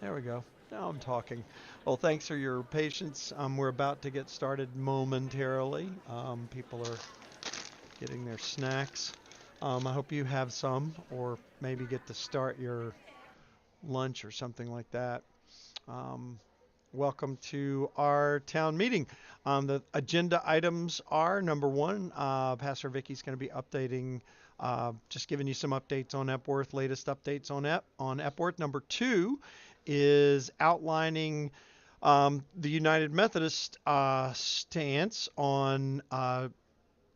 There we go. Now I'm talking. Well, thanks for your patience. We're about to get started momentarily. People are getting their snacks. I hope you have some, or maybe get to start your lunch or something like that. Um, Welcome to our town meeting. The agenda items are number one, Pastor Vicky's going to be updating, just giving you some updates on Epworth, latest updates on Epworth. Number two is outlining the United Methodist stance on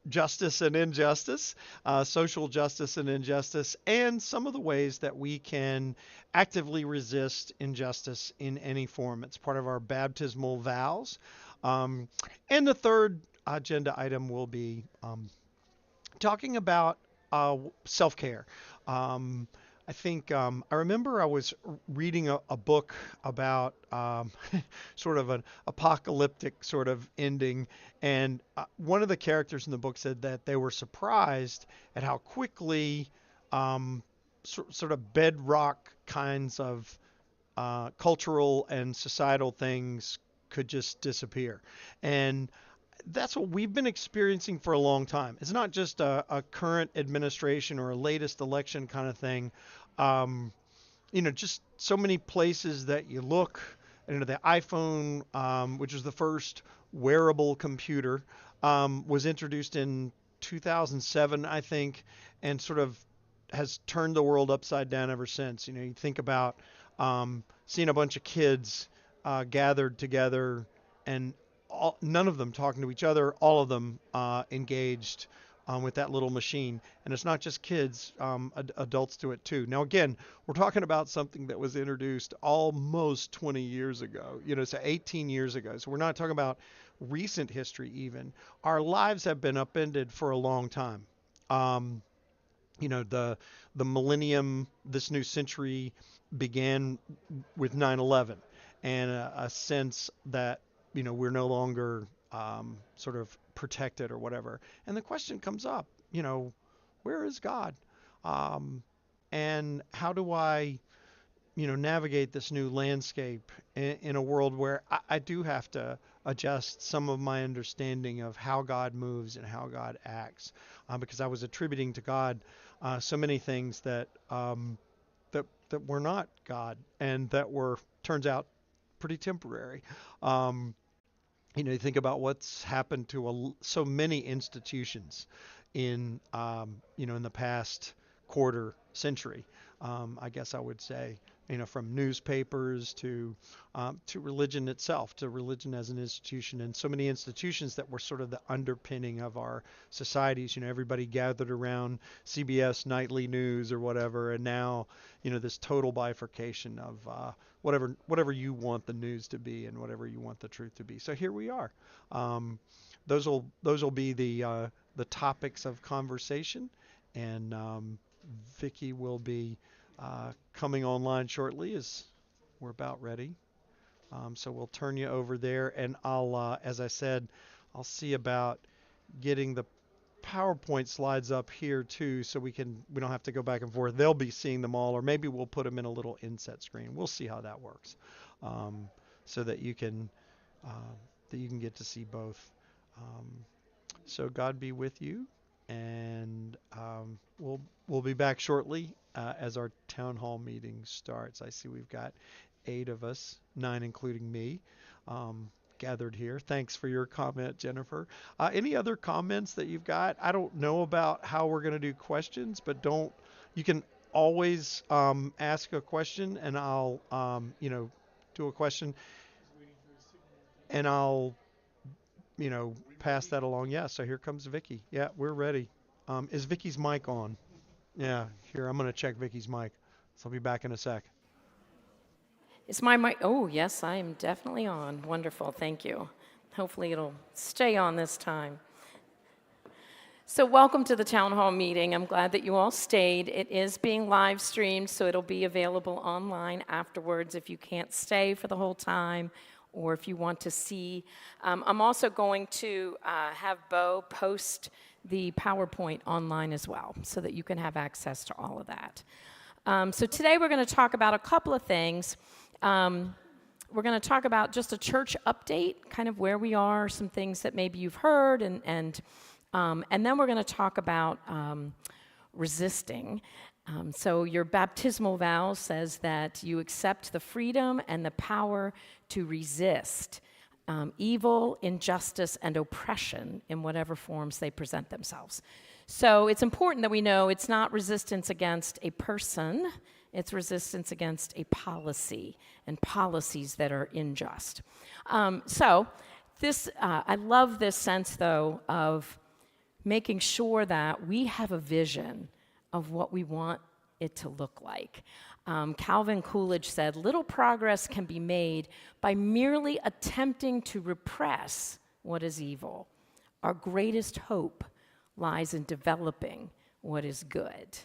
justice and injustice, social justice and injustice, and some of the ways that we can actively resist injustice in any form. It's part of our baptismal vows. Um, and the third agenda item will be talking about self care. Um, I think I remember I was reading a book about sort of an apocalyptic sort of ending, and one of the characters in the book said that they were surprised at how quickly sort of bedrock kinds of cultural and societal things could just disappear. And that's what we've been experiencing for a long time. It's not just a current administration or a latest election kind of thing. Um, just so many places that you look. The iPhone, which was the first wearable computer, was introduced in 2007, I think, and sort of has turned the world upside down ever since. You think about seeing a bunch of kids gathered together and none of them talking to each other, all of them engaged with that little machine. And it's not just kids, adults do it too. Now, again, we're talking about something that was introduced almost 20 years ago, so 18 years ago. So we're not talking about recent history even. Our lives have been upended for a long time. Um, the millennium, this new century began with 9/11 and a sense that we're no longer sort of protected or whatever. And the question comes up, where is God? Um, and how do I navigate this new landscape in a world where I do have to adjust some of my understanding of how God moves and how God acts, because I was attributing to God so many things that were not God and that were turns out pretty temporary. Um, you think about what's happened to so many institutions in the past quarter century. I guess I would say, from newspapers to religion itself, to religion as an institution, and so many institutions that were sort of the underpinning of our societies. Everybody gathered around CBS nightly news or whatever, and now, this total bifurcation of whatever you want the news to be and whatever you want the truth to be. So here we are. Um, those will be the topics of conversation, and Vicki will be coming online shortly as we're about ready. So we'll turn you over there, and as I said, I'll see about getting the PowerPoint slides up here too, so we don't have to go back and forth. They'll be seeing them all, or maybe we'll put them in a little inset screen. We'll see how that works, um, so uh, that you can get to see both. Um, so God be with you, and we'll be back shortly as our town hall meeting starts. I see we've got 8 of us, 9 including me, gathered here. Thanks for your comment, Jennifer. Any other comments that you've got? I don't know about how we're going to do questions, but you can always ask a question, and I'll do a question, and I'll pass that along. Yeah, so here comes Vicky. Yeah, we're ready. Is Vicky's mic on? Yeah, here, I'm going to check Vicky's mic. So I'll be back in a sec. Is my mic? Oh, yes, I am definitely on. Wonderful, thank you. Hopefully it'll stay on this time. So welcome to the town hall meeting. I'm glad that you all stayed. It is being live streamed, so it'll be available online afterwards if you can't stay for the whole time or if you want to see. I'm also going to have Bo post the PowerPoint online as well so that you can have access to all of that. So today we're going to talk about a couple of things. We're going to talk about just a church update, kind of where we are, some things that maybe you've heard, and then we're going to talk about resisting. So your baptismal vow says that you accept the freedom and the power to resist evil, injustice, and oppression in whatever forms they present themselves. So it's important that we know it's not resistance against a person, it's resistance against a policy and policies that are unjust. I love this sense, though, of making sure that we have a vision of what we want it to look like. Calvin Coolidge said, "Little progress can be made by merely attempting to repress what is evil. Our greatest hope lies in developing what is good."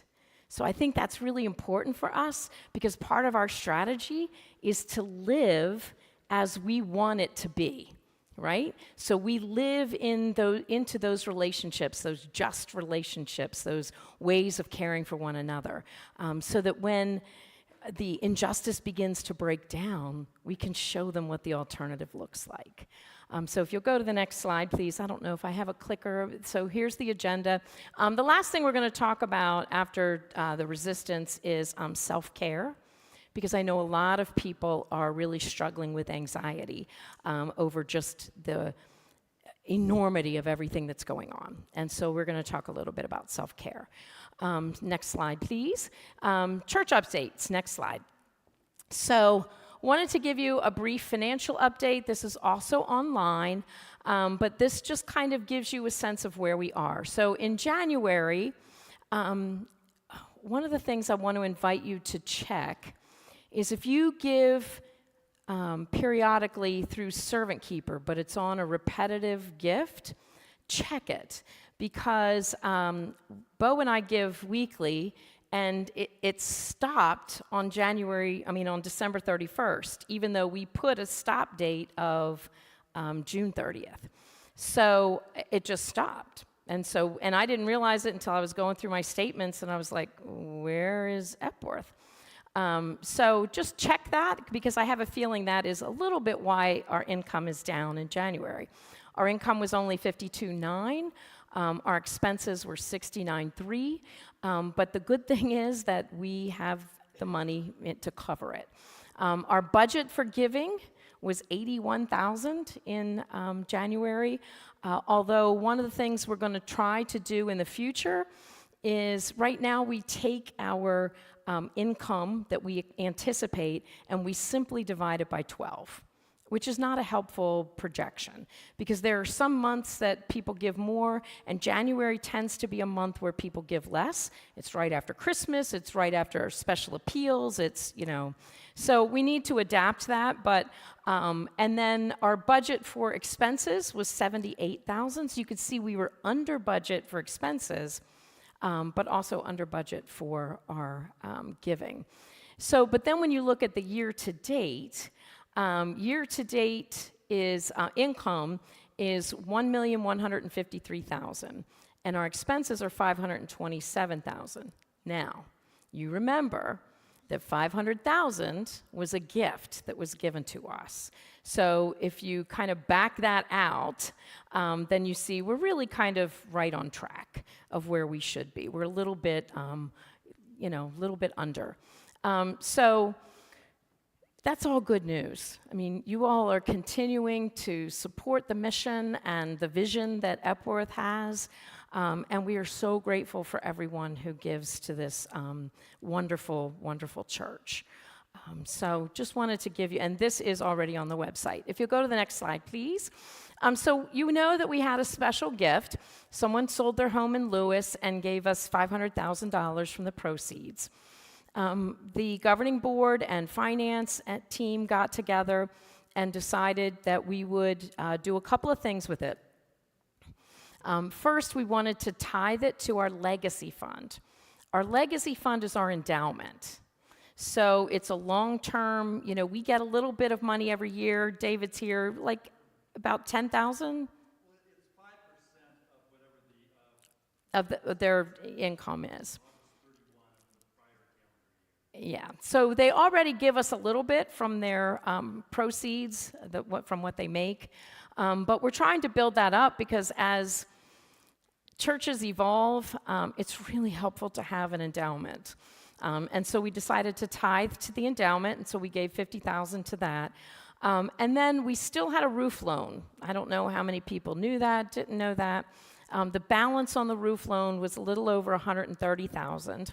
So I think that's really important for us because part of our strategy is to live as we want it to be, right? So we live into those relationships, those just relationships, those ways of caring for one another, so that when the injustice begins to break down, we can show them what the alternative looks like. So if you'll go to the next slide, please. I don't know if I have a clicker. So here's the agenda. The last thing we're going to talk about after the resistance is self-care, because I know a lot of people are really struggling with anxiety over just the enormity of everything that's going on. And so we're going to talk a little bit about self-care. Next slide, please. Church updates. Next slide. So wanted to give you a brief financial update. This is also online, but this just kind of gives you a sense of where we are. So in January, one of the things I want to invite you to check is if you give periodically through Servant Keeper, but it's on a repetitive gift, check it. Because Bo and I give weekly, and it stopped on December 31st, even though we put a stop date of June 30th. So it just stopped. And I didn't realize it until I was going through my statements, and I was like, where is Epworth? So just check that, because I have a feeling that is a little bit why our income is down in January. Our income was only $52,900. Our expenses were $69,300, but the good thing is that we have the money to cover it. Our budget for giving was $81,000 in January, although one of the things we're going to try to do in the future is right now we take our income that we anticipate and we simply divide it by 12. Which is not a helpful projection, because there are some months that people give more, and January tends to be a month where people give less. It's right after Christmas, it's right after special appeals, so we need to adapt that, and then our budget for expenses was $78,000, so you could see we were under budget for expenses, but also under budget for our giving. So, but then when you look at the year-to-date, is income is $1,153,000, and our expenses are $527,000. Now, you remember that $500,000 was a gift that was given to us. So if you kind of back that out, then you see we're really kind of right on track of where we should be. We're a little bit, under. So that's all good news. I mean, you all are continuing to support the mission and the vision that Epworth has, and we are so grateful for everyone who gives to this wonderful, wonderful church. So just wanted to give you, and this is already on the website. If you'll go to the next slide, please. So you know that we had a special gift. Someone sold their home in Lewis and gave us $500,000 from the proceeds. The governing board and finance team got together and decided that we would do a couple of things with it. First, we wanted to tithe it to our legacy fund. Our legacy fund is our endowment. So it's a long-term, we get a little bit of money every year. David's here, like about $10,000? Well, it's 5% of whatever their income is. Yeah, so they already give us a little bit from their proceeds, from what they make, but we're trying to build that up because as churches evolve, it's really helpful to have an endowment. And so we decided to tithe to the endowment, and so we gave $50,000 to that. And then we still had a roof loan. I don't know how many people knew that, didn't know that. The balance on the roof loan was a little over $130,000.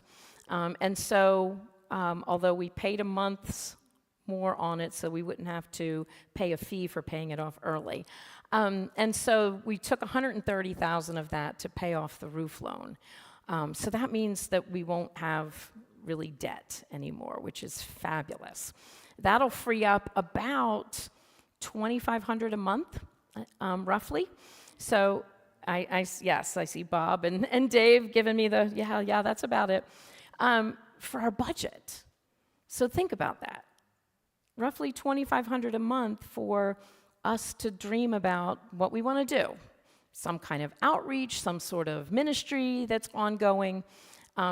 And so, although we paid a month's more on it so we wouldn't have to pay a fee for paying it off early. And so we took $130,000 of that to pay off the roof loan. So that means that we won't have really debt anymore, which is fabulous. That'll free up about $2,500 a month, roughly. So yes, I see Bob and Dave giving me the, yeah, that's about it, for our budget. So think about that. Roughly $2,500 a month for us to dream about what we want to do. Some kind of outreach, some sort of ministry that's ongoing.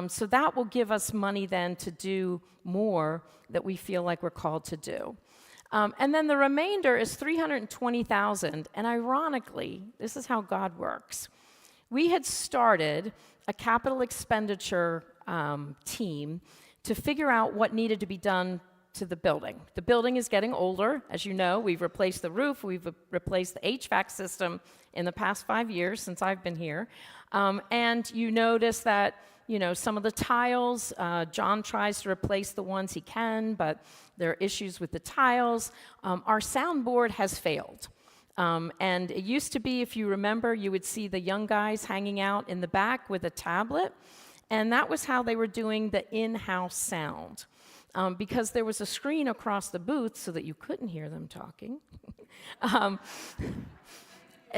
So that will give us money then to do more that we feel like we're called to do. And then the remainder is $320,000. And ironically, this is how God works. We had started a capital expenditure team to figure out what needed to be done to the building. The building is getting older. As you know, we've replaced the roof, we've replaced the HVAC system in the past 5 years since I've been here. And you notice that, some of the tiles, John tries to replace the ones he can, but there are issues with the tiles. Our soundboard has failed. And it used to be, if you remember, you would see the young guys hanging out in the back with a tablet, and that was how they were doing the in-house sound. Because there was a screen across the booth so that you couldn't hear them talking.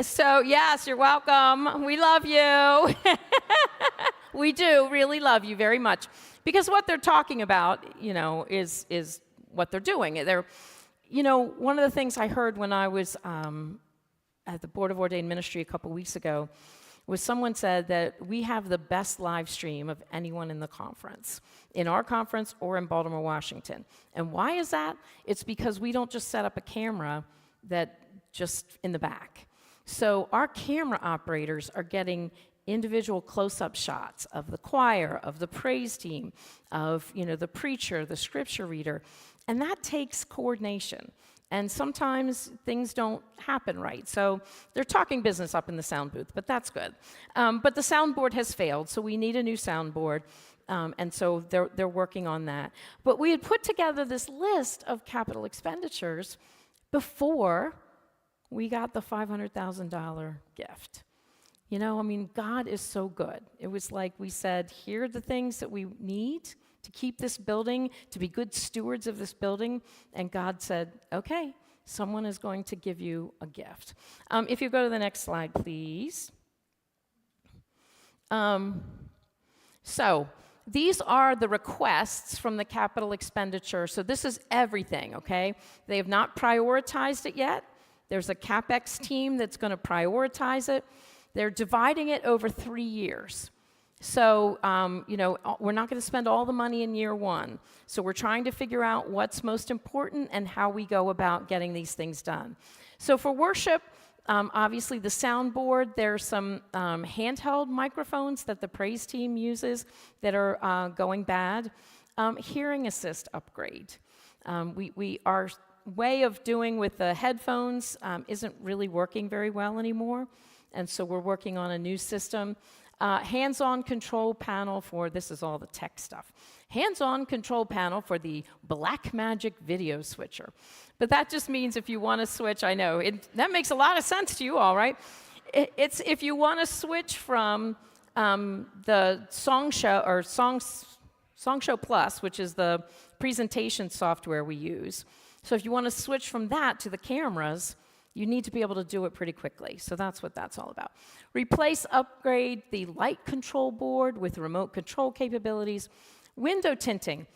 So, yes, you're welcome. We love you. We do really love you very much. Because what they're talking about, is what they're doing. They're, one of the things I heard when I was at the Board of Ordained Ministry a couple weeks ago was someone said that we have the best live stream of anyone in the conference, in our conference or in Baltimore, Washington. And why is that? It's because we don't just set up a camera that just in the back. So our camera operators are getting individual close-up shots of the choir, of the praise team, of the preacher, the scripture reader, and that takes coordination. And sometimes things don't happen right. So they're talking business up in the sound booth, but that's good. But the soundboard has failed, so we need a new soundboard. And so they're working on that. But we had put together this list of capital expenditures before we got the $500,000 gift. God is so good. It was like we said, here are the things that we need to keep this building, to be good stewards of this building. And God said, okay, someone is going to give you a gift. If you go to the next slide, please. So these are the requests from the capital expenditure. So this is everything, okay? They have not prioritized it yet. There's a CapEx team that's going to prioritize it. They're dividing it over 3 years. So, we're not going to spend all the money in year one. So we're trying to figure out what's most important and how we go about getting these things done. So for worship, obviously the soundboard, there's some handheld microphones that the praise team uses that are going bad. Hearing assist upgrade. Our way of doing with the headphones isn't really working very well anymore. And so we're working on a new system. Hands-on control panel for, this is all the tech stuff, hands-on control panel for the Blackmagic video switcher. But that just means if you want to switch, I know, that makes a lot of sense to you all, right? It's if you want to switch from the Song Show Plus, which is the presentation software we use. So if you want to switch from that to the cameras, you need to be able to do it pretty quickly. So that's what that's all about. Replace, upgrade the light control board with remote control capabilities. Window tinting.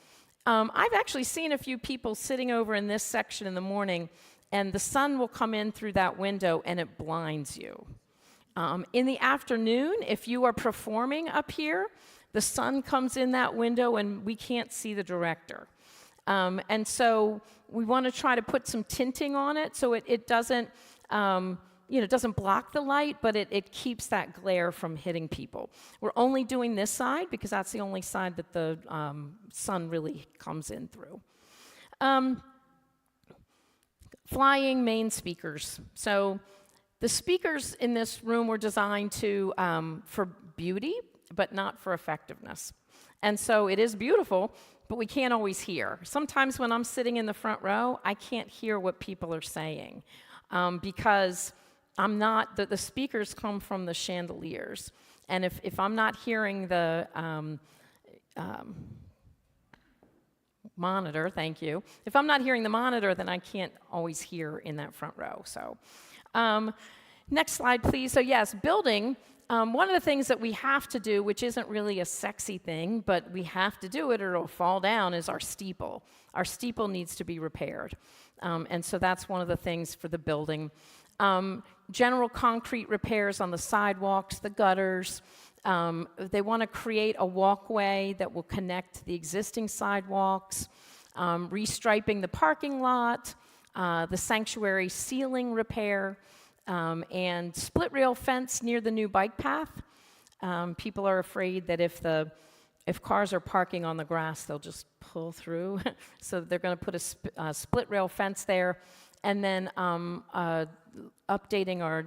I've actually seen a few people sitting over in this section in the morning, and the sun will come in through that window, and it blinds you. In the afternoon, if you are performing up here, The sun comes in that window and we can't see the director. And so we want to try to put some tinting on it so it doesn't, it doesn't block the light, but it keeps that glare from hitting people. We're only doing this side because that's the only side that the sun really comes in through. Flying main speakers. So the speakers in this room were designed for beauty, but not for effectiveness. And so it is beautiful, but we can't always hear. Sometimes when I'm sitting in the front row, I can't hear what people are saying because the speakers come from the chandeliers. And if I'm not hearing the monitor, thank you. If I'm not hearing the monitor, then I can't always hear in that front row. So next slide, please. So yes, building. One of the things that we have to do, which isn't really a sexy thing, but we have to do it or it'll fall down, is our steeple. Our steeple needs to be repaired. And so that's one of the things for the building. General concrete repairs on the sidewalks, the gutters. They want to create a walkway that will connect the existing sidewalks, restriping the parking lot, the sanctuary ceiling repair, and split rail fence near the new bike path. People are afraid that if cars are parking on the grass, they'll just pull through. So they're going to put a split rail fence there, and then updating our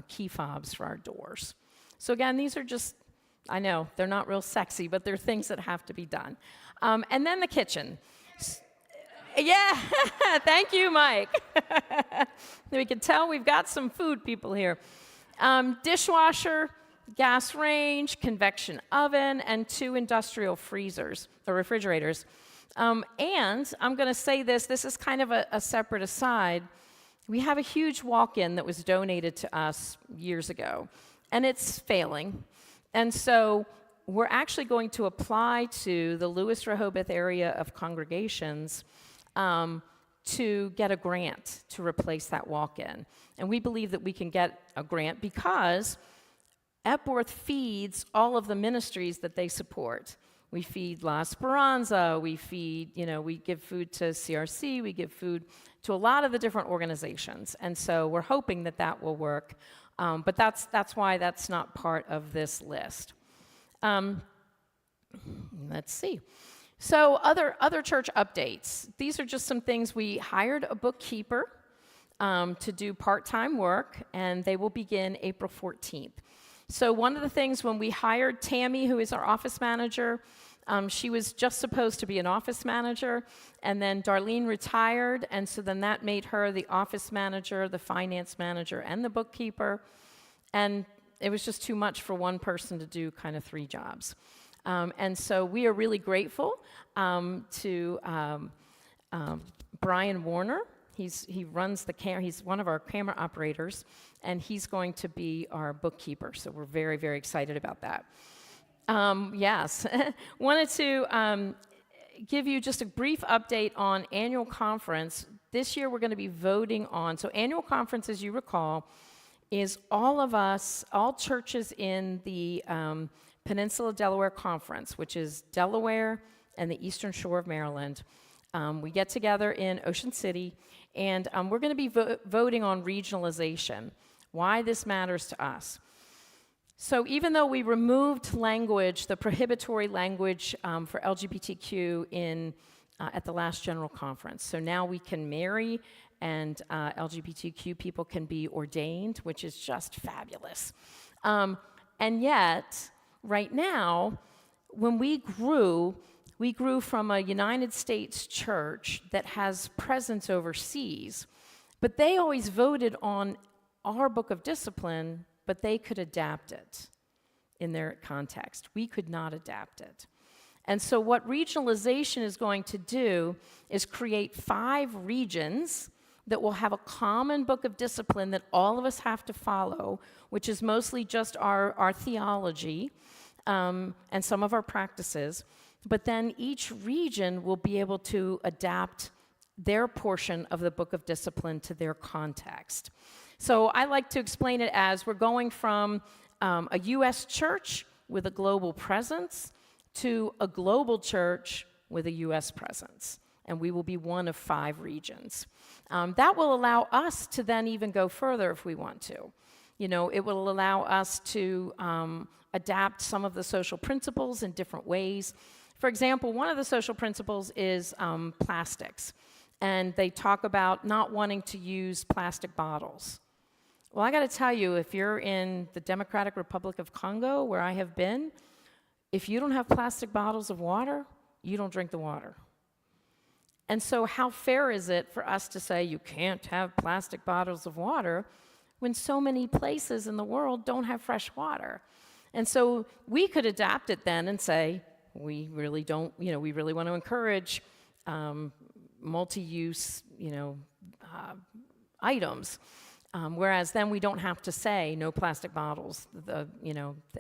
key fobs for our doors. So again, these are just, I know, they're not real sexy, but they're things that have to be done. And then the kitchen. Yeah, thank you, Mike. We can tell we've got some food people here. Dishwasher, gas range, convection oven, and 2 industrial freezers, or refrigerators. And I'm going to say this is kind of a separate aside. We have a huge walk-in that was donated to us years ago, and it's failing. And so we're actually going to apply to the Lewis Rehoboth area of congregations to get a grant to replace that walk-in. And we believe that we can get a grant because Epworth feeds all of the ministries that they support. We feed La Esperanza, we give food to CRC, we give food to a lot of the different organizations. And so we're hoping that will work. But that's why that's not part of this list. Let's see. So other church updates. These are just some things. We hired a bookkeeper to do part-time work, and they will begin April 14th. So one of the things when we hired Tammy, who is our office manager, she was just supposed to be an office manager, and then Darlene retired, and so then that made her the office manager, the finance manager, and the bookkeeper. And it was just too much for one person to do kind of 3 jobs. And so we are really grateful to Brian Warner. He runs the camera. He's one of our camera operators, and he's going to be our bookkeeper. So we're very, very excited about that. Yes, wanted to give you just a brief update on annual conference. This year we're going to be voting on. So annual conference, as you recall, is all churches in the Peninsula Delaware Conference, which is Delaware and the Eastern Shore of Maryland. We get together in Ocean City, and we're going to be voting on regionalization, why this matters to us. So even though we removed language, the prohibitory language for LGBTQ at the last general conference, so now we can marry and LGBTQ people can be ordained, which is just fabulous. And yet, right now, when we grew from a United States church that has presence overseas, but they always voted on our book of discipline, but they could adapt it in their context. We could not adapt it. And so what regionalization is going to do is create 5 regions that will have a common book of discipline that all of us have to follow, which is mostly just our theology and some of our practices. But then each region will be able to adapt their portion of the book of discipline to their context. So I like to explain it as we're going from a U.S. church with a global presence to a global church with a U.S. presence. And we will be one of 5 regions. That will allow us to then even go further if we want to. You know, it will allow us to adapt some of the social principles in different ways. For example, one of the social principles is plastics. And they talk about not wanting to use plastic bottles. Well, I got to tell you, if you're in the Democratic Republic of Congo, where I have been, if you don't have plastic bottles of water, you don't drink the water. And so how fair is it for us to say you can't have plastic bottles of water when so many places in the world don't have fresh water? And so we could adapt it then and say, we really don't, you know, we really want to encourage multi-use, items. Whereas then we don't have to say no plastic bottles. The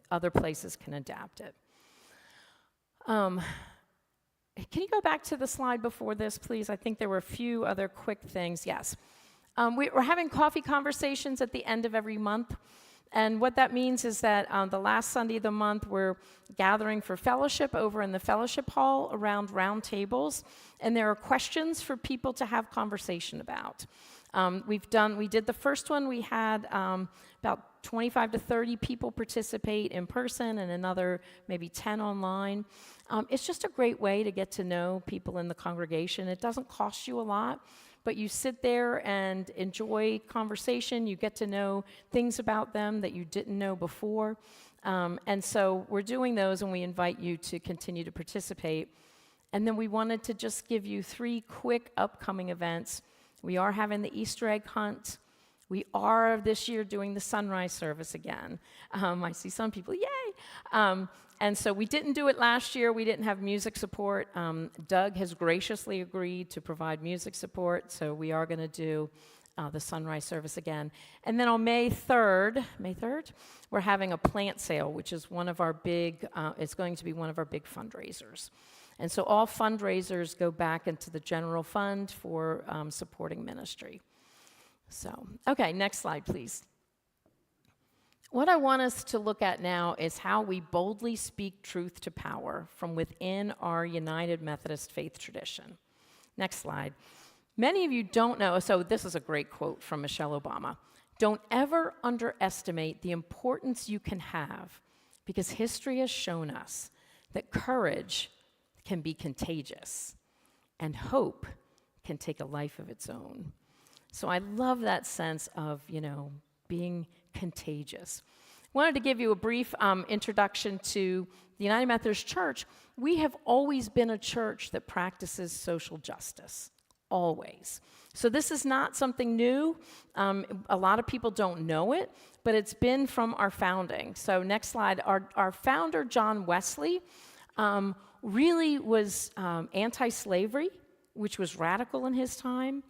other places can adapt it. Can you go back to the slide before this, please? I think there were a few other quick things. Yes. We're having coffee conversations at the end of every month. And what that means is that the last Sunday of the month, we're gathering for fellowship over in the fellowship hall around round tables. And there are questions for people to have conversation about. We did the first one. We had about 25 to 30 people participate in person and another maybe 10 online. It's just a great way to get to know people in the congregation. It doesn't cost you a lot, but you sit there and enjoy conversation. You get to know things about them that you didn't know before. And so we're doing those, and we invite you to continue to participate. And then we wanted to just give you 3 quick upcoming events. We are having the Easter egg hunt. We are this year doing the sunrise service again. I see some people, yay! And so we didn't do it last year. We didn't have music support. Doug has graciously agreed to provide music support, so we are going to do the sunrise service again. And then on May 3rd, we're having a plant sale, which is one of our big, it's going to be one of our big fundraisers. And so all fundraisers go back into the general fund for supporting ministry. So, okay, next slide, please. What I want us to look at now is how we boldly speak truth to power from within our United Methodist faith tradition. Next slide. Many of you don't know, so this is a great quote from Michelle Obama. Don't ever underestimate the importance you can have, because history has shown us that courage can be contagious and hope can take a life of its own. So I love that sense of, being contagious. Wanted to give you a brief introduction to the United Methodist Church. We have always been a church that practices social justice, always. So this is not something new. A lot of people don't know it, but it's been from our founding. So next slide. Our founder, John Wesley, really was anti-slavery, which was radical in his time.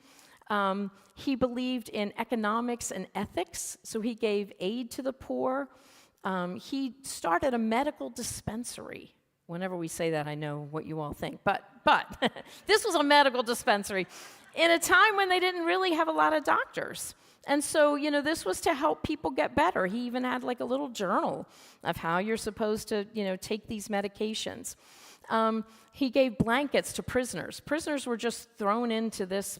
He believed in economics and ethics, so he gave aid to the poor. He started a medical dispensary. Whenever we say that, I know what you all think, but this was a medical dispensary in a time when they didn't really have a lot of doctors. And so, this was to help people get better. He even had like a little journal of how you're supposed to, take these medications. He gave blankets to prisoners. Prisoners were just thrown into this,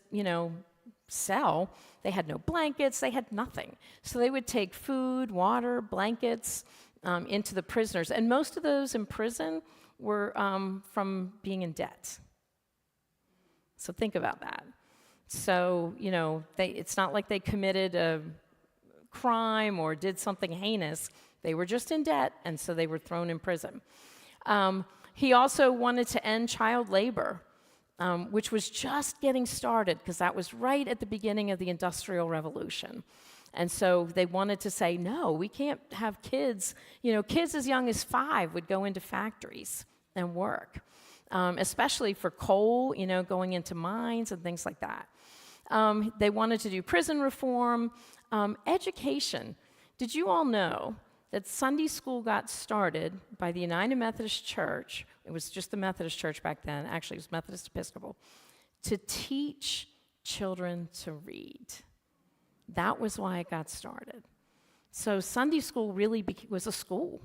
cell. They had no blankets, they had nothing. So they would take food, water, blankets into the prisoners. And most of those in prison were from being in debt. So think about that. So, it's not like they committed a crime or did something heinous. They were just in debt, and so they were thrown in prison. He also wanted to end child labor, which was just getting started because that was right at the beginning of the Industrial Revolution. And so they wanted to say, no, we can't have kids. Kids as young as 5 would go into factories and work, especially for coal, going into mines and things like that. They wanted to do prison reform, education. Did you all know that Sunday school got started by the United Methodist Church? It was just the Methodist Church back then. Actually, it was Methodist Episcopal, to teach children to read. That was why it got started. So Sunday school really was a school.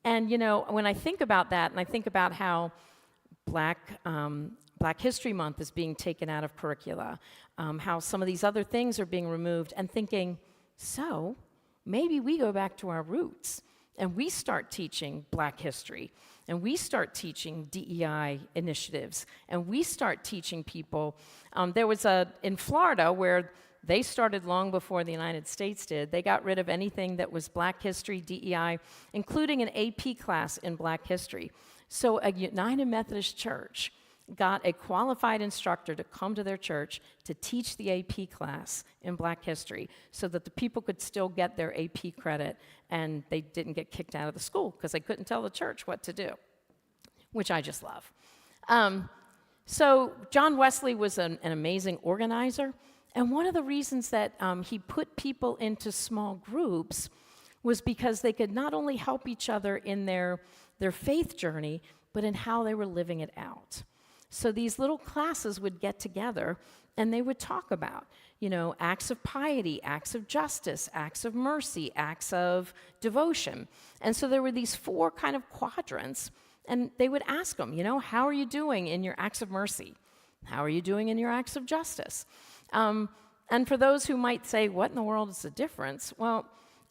And, when I think about that, and I think about how Black History Month is being taken out of curricula, how some of these other things are being removed, and thinking, so maybe we go back to our roots and we start teaching Black history, and we start teaching DEI initiatives, and we start teaching people. There was in Florida where they started long before the United States did. They got rid of anything that was Black history, DEI, including an AP class in Black history. So a United Methodist Church got a qualified instructor to come to their church to teach the AP class in Black history so that the people could still get their AP credit and they didn't get kicked out of the school because they couldn't tell the church what to do, which I just love. So John Wesley was an amazing organizer, and one of the reasons that he put people into small groups was because they could not only help each other in their faith journey, but in how they were living it out. So these little classes would get together and they would talk about, acts of piety, acts of justice, acts of mercy, acts of devotion. And so there were these 4 kind of quadrants, and they would ask them, how are you doing in your acts of mercy? How are you doing in your acts of justice? And for those who might say, what in the world is the difference? Well,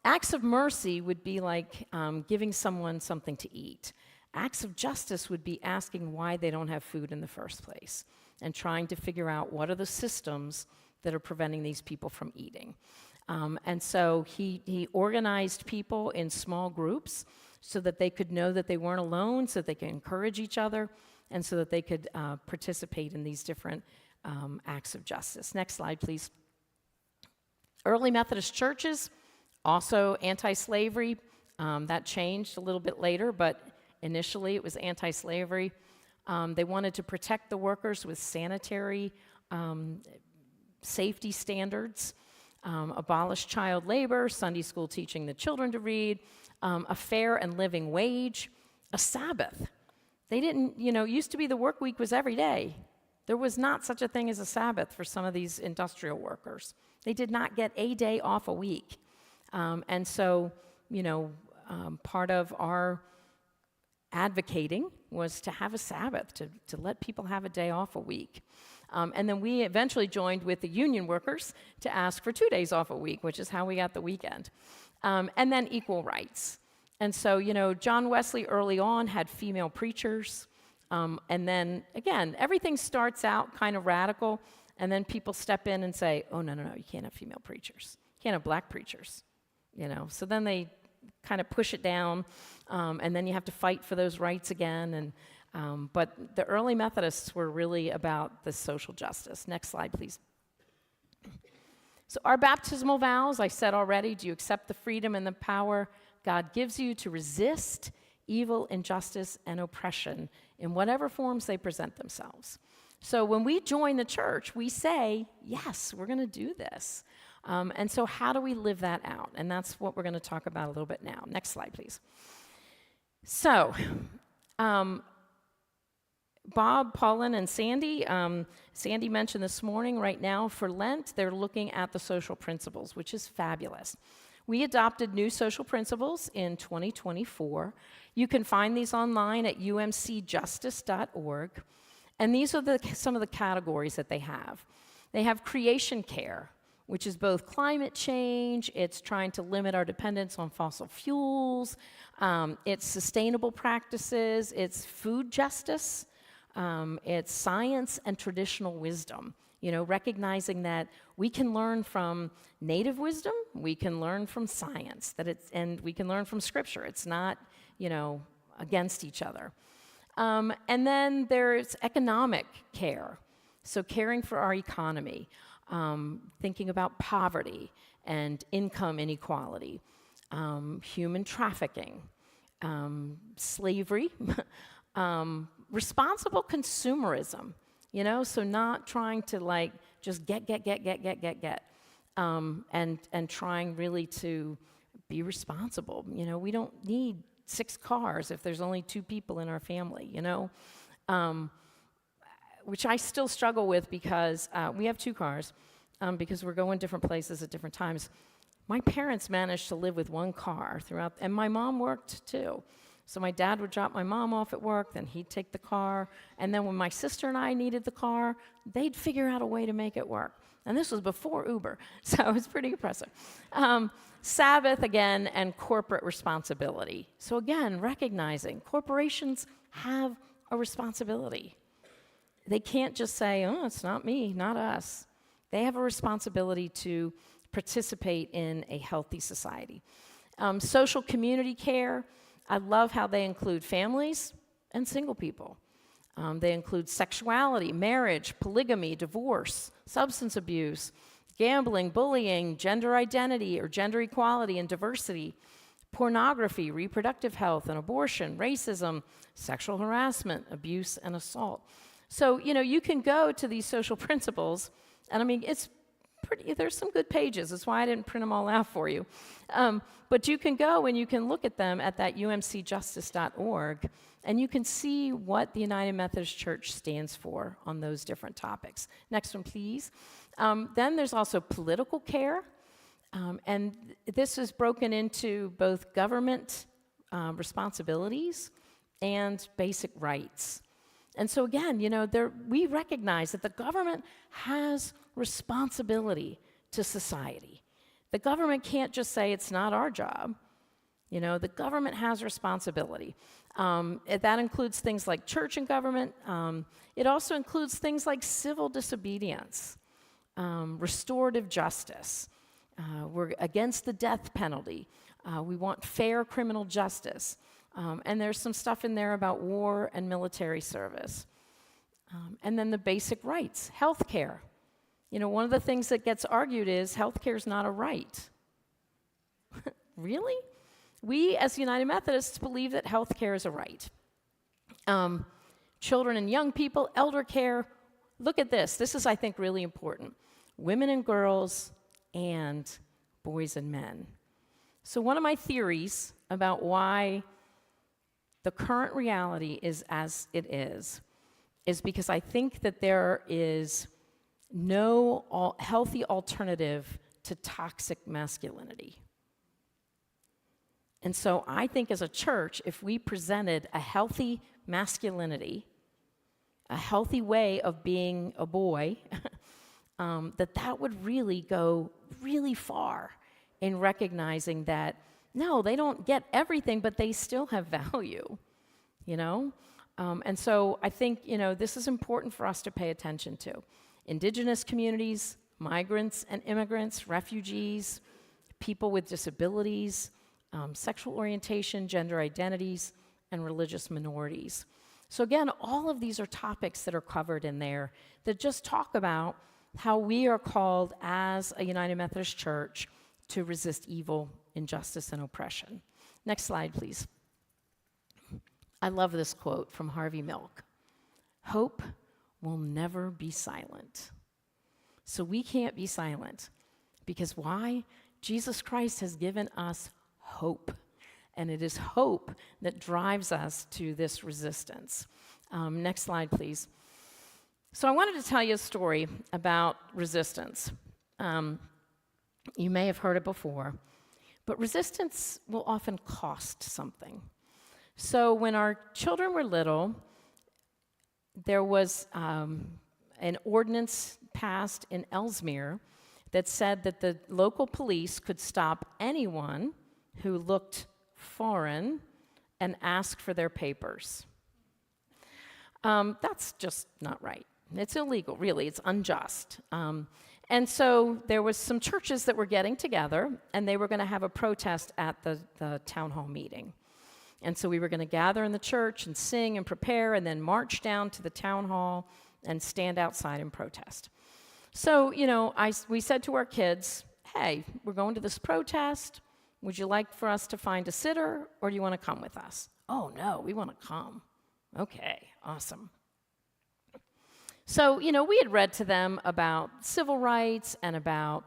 acts of mercy would be like giving someone something to eat. Acts of justice would be asking why they don't have food in the first place and trying to figure out what are the systems that are preventing these people from eating. And so he organized people in small groups so that they could know that they weren't alone, so that they could encourage each other, and so that they could participate in these different acts of justice. Next slide, please. Early Methodist churches, also anti-slavery. That changed a little bit later, but initially, it was anti-slavery. They wanted to protect the workers with sanitary safety standards, abolish child labor, Sunday school teaching the children to read, a fair and living wage, a Sabbath. They didn't, it used to be the work week was every day. There was not such a thing as a Sabbath for some of these industrial workers. They did not get a day off a week. And so, part of our advocating was to have a Sabbath, to let people have a day off a week. And then we eventually joined with the union workers to ask for 2 days off a week, which is how we got the weekend. And then equal rights. And so, John Wesley early on had female preachers. And then, again, everything starts out kind of radical, and then people step in and say, oh, no, you can't have female preachers. You can't have Black preachers, So then they kind of push it down, and then you have to fight for those rights again. But the early Methodists were really about the social justice. Next slide, please. So our baptismal vows, I said already, do you accept the freedom and the power God gives you to resist evil, injustice, and oppression in whatever forms they present themselves? So when we join the church, we say, yes, we're going to do this. And so how do we live that out? And that's what we're going to talk about a little bit now. Next slide, please. So Bob, Paulin, and Sandy, Sandy mentioned this morning, right now for Lent, they're looking at the social principles, which is fabulous. We adopted new social principles in 2024. You can find these online at umcjustice.org. And these are some of the categories that they have. They have creation care, which is both climate change, it's trying to limit our dependence on fossil fuels, it's sustainable practices, it's food justice, it's science and traditional wisdom. Recognizing that we can learn from native wisdom, we can learn from science, and we can learn from scripture. It's not, against each other. And then there's economic care, so caring for our economy, thinking about poverty and income inequality, human trafficking, slavery, responsible consumerism, so not trying to just get, and trying really to be responsible. We don't need 6 cars if there's only 2 people in our family, which I still struggle with because we have 2 cars because we're going different places at different times. My parents managed to live with 1 car throughout, and my mom worked too. So my dad would drop my mom off at work, then he'd take the car, and then when my sister and I needed the car, they'd figure out a way to make it work. And this was before Uber, so it was pretty impressive. Sabbath, again, and corporate responsibility. So again, recognizing corporations have a responsibility. They can't just say, oh, it's not me, not us. They have a responsibility to participate in a healthy society. Social community care, I love how they include families and single people. They include sexuality, marriage, polygamy, divorce, substance abuse, gambling, bullying, gender identity or gender equality and diversity, pornography, reproductive health and abortion, racism, sexual harassment, abuse, and assault. So, you can go to these social principles, and I mean, it's pretty, there's some good pages. That's why I didn't print them all out for you. But you can go and you can look at them at that umcjustice.org, and you can see what the United Methodist Church stands for on those different topics. Next one, please. Then there's also political care, and this is broken into both government responsibilities and basic rights. And so again, we recognize that the government has responsibility to society. The government can't just say it's not our job. The government has responsibility. That includes things like church and government. It also includes things like civil disobedience, restorative justice. We're against the death penalty. We want fair criminal justice. And there's some stuff in there about war and military service. And then the basic rights, health care. One of the things that gets argued is health care is not a right. Really? We, as United Methodists, believe that health care is a right. Children and young people, elder care. Look at this. This is, I think, really important. Women and girls and boys and men. So one of my theories about why the current reality is as it is because I think that there is no healthy alternative to toxic masculinity. And so I think as a church, if we presented a healthy masculinity, a healthy way of being a boy, that would really go really far in recognizing that, no, they don't get everything, but they still have value, And so I think, this is important for us to pay attention to. Indigenous communities, migrants and immigrants, refugees, people with disabilities, sexual orientation, gender identities, and religious minorities. So again, all of these are topics that are covered in there that just talk about how we are called as a United Methodist Church to resist evil, injustice, and oppression. Next slide, please. I love this quote from Harvey Milk. Hope will never be silent. So we can't be silent. Because why? Jesus Christ has given us hope. And it is hope that drives us to this resistance. Next slide, please. So I wanted to tell you a story about resistance. You may have heard it before, but resistance will often cost something. So when our children were little, there was an ordinance passed in Ellesmere that said that the local police could stop anyone who looked foreign and ask for their papers. That's just not right. It's illegal, really. It's unjust. And so there was some churches that were getting together, and they were going to have a protest at the town hall meeting. And so we were going to gather in the church and sing and prepare and then march down to the town hall and stand outside and protest. So, we said to our kids, hey, we're going to this protest. Would you like for us to find a sitter, or do you want to come with us? Oh, no, we want to come. Okay, awesome. So, we had read to them about civil rights and about,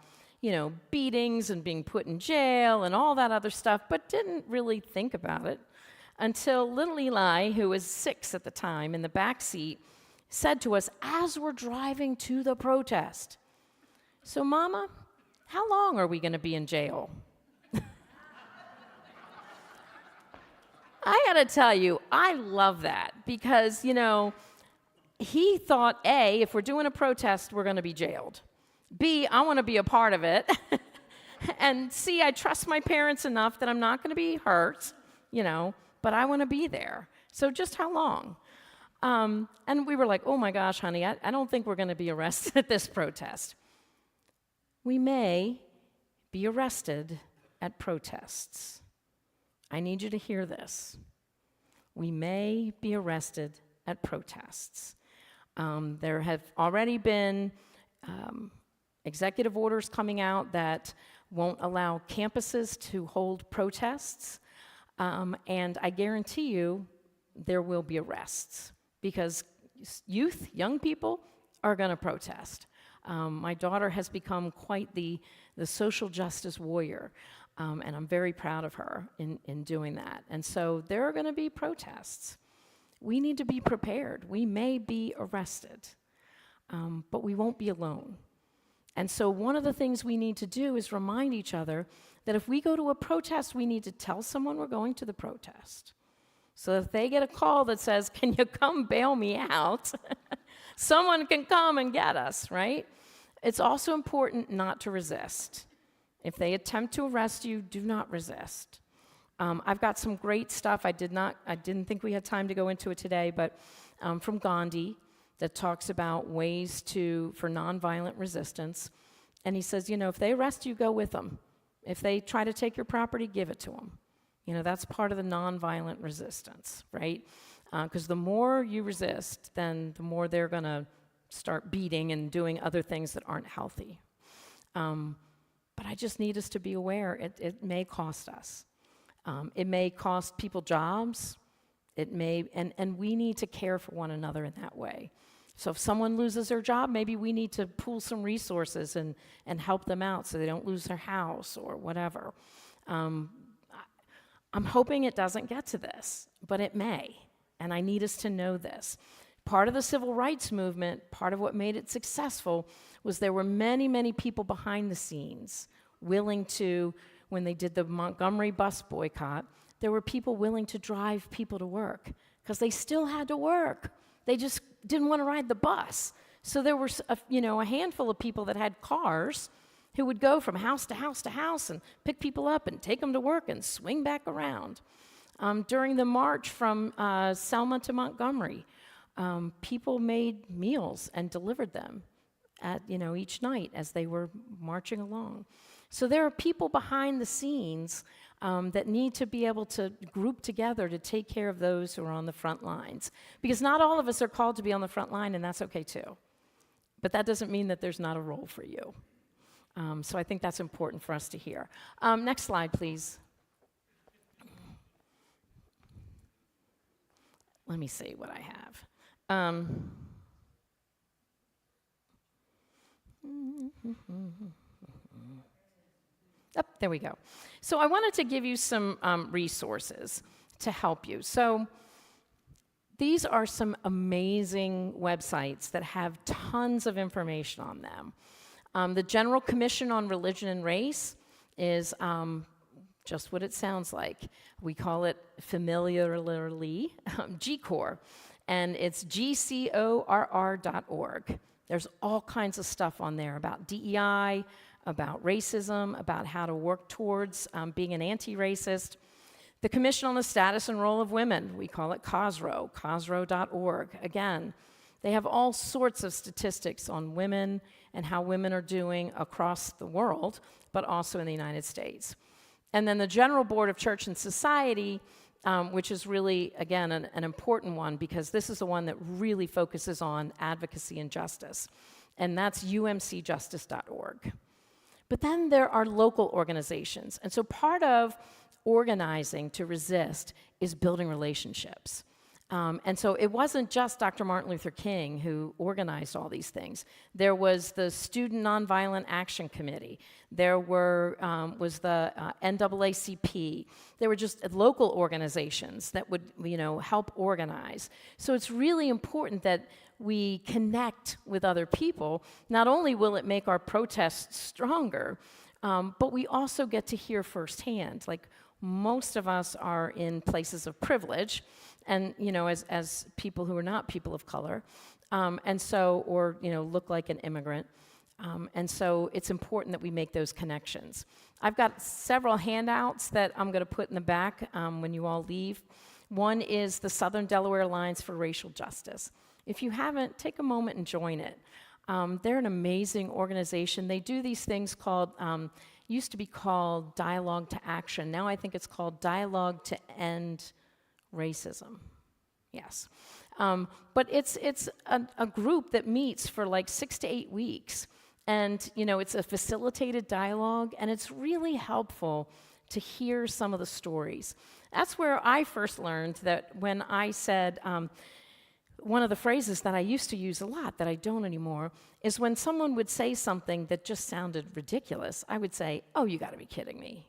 beatings and being put in jail and all that other stuff, but didn't really think about it until little Eli, who was 6 at the time, in the back seat, said to us as we're driving to the protest, so, Mama, how long are we going to be in jail? I got to tell you, I love that because, he thought, A, if we're doing a protest, we're going to be jailed. B, I want to be a part of it. And C, I trust my parents enough that I'm not going to be hurt, but I want to be there. So just how long? And we were like, oh my gosh, honey, I don't think we're going to be arrested at this protest. We may be arrested at protests. I need you to hear this. We may be arrested at protests. There have already been executive orders coming out that won't allow campuses to hold protests, and I guarantee you there will be arrests because young people are going to protest. My daughter has become quite the social justice warrior, and I'm very proud of her in doing that. And so there are going to be protests. We need to be prepared. We may be arrested, but we won't be alone. And so one of the things we need to do is remind each other that if we go to a protest, we need to tell someone we're going to the protest. So if they get a call that says, can you come bail me out? Someone can come and get us, right? It's also important not to resist. If they attempt to arrest you, do not resist. I've got some great stuff. I didn't think we had time to go into it today, but from Gandhi that talks about ways for nonviolent resistance. And he says, if they arrest you, go with them. If they try to take your property, give it to them. That's part of the nonviolent resistance, right? Because the more you resist, then the more they're going to start beating and doing other things that aren't healthy. But I just need us to be aware. It may cost us. It may cost people jobs. And we need to care for one another in that way. So if someone loses their job, maybe we need to pool some resources and help them out so they don't lose their house or whatever. I'm hoping it doesn't get to this, but it may, and I need us to know this. Part of the civil rights movement, part of what made it successful, was there were many, many people behind the scenes willing to, when they did the Montgomery bus boycott, there were people willing to drive people to work because they still had to work. They just didn't want to ride the bus. So there were a handful of people that had cars who would go from house to house to house and pick people up and take them to work and swing back around. During the march from Selma to Montgomery, people made meals and delivered them at each night as they were marching along. So there are people behind the scenes that need to be able to group together to take care of those who are on the front lines. Because not all of us are called to be on the front line, and that's okay too. But that doesn't mean that there's not a role for you. So I think that's important for us to hear. Next slide, please. Let me see what I have. Oh, there we go. So I wanted to give you some resources to help you. So these are some amazing websites that have tons of information on them. The General Commission on Religion and Race is just what it sounds like. We call it familiarly GCOR, and it's gcorr.org. There's all kinds of stuff on there about DEI, about racism, about how to work towards being an anti-racist. The Commission on the Status and Role of Women, we call it COSRO, COSRO.org. Again, they have all sorts of statistics on women and how women are doing across the world, but also in the United States. And then the General Board of Church and Society, which is really, again, an important one because this is the one that really focuses on advocacy and justice. And that's umcjustice.org. But then there are local organizations. And so part of organizing to resist is building relationships. And so it wasn't just Dr. Martin Luther King who organized all these things. There was the Student Nonviolent Action Committee. There was the NAACP. There were just local organizations that would, help organize. So it's really important that we connect with other people. Not only will it make our protests stronger, but we also get to hear firsthand, like, most of us are in places of privilege, and as people who are not people of color, and so or look like an immigrant, and so it's important that we make those connections. I've got several handouts that I'm going to put in the back when you all leave. One is the Southern Delaware Alliance for Racial Justice. If you haven't, take a moment and join it. They're an amazing organization. They do these things called, used to be called Dialogue to Action. Now I think it's called Dialogue to End Racism. Yes. But it's a group that meets for like 6 to 8 weeks. And, it's a facilitated dialogue, and it's really helpful to hear some of the stories. That's where I first learned that when I said, one of the phrases that I used to use a lot that I don't anymore is when someone would say something that just sounded ridiculous, I would say, "Oh, you got to be kidding me,"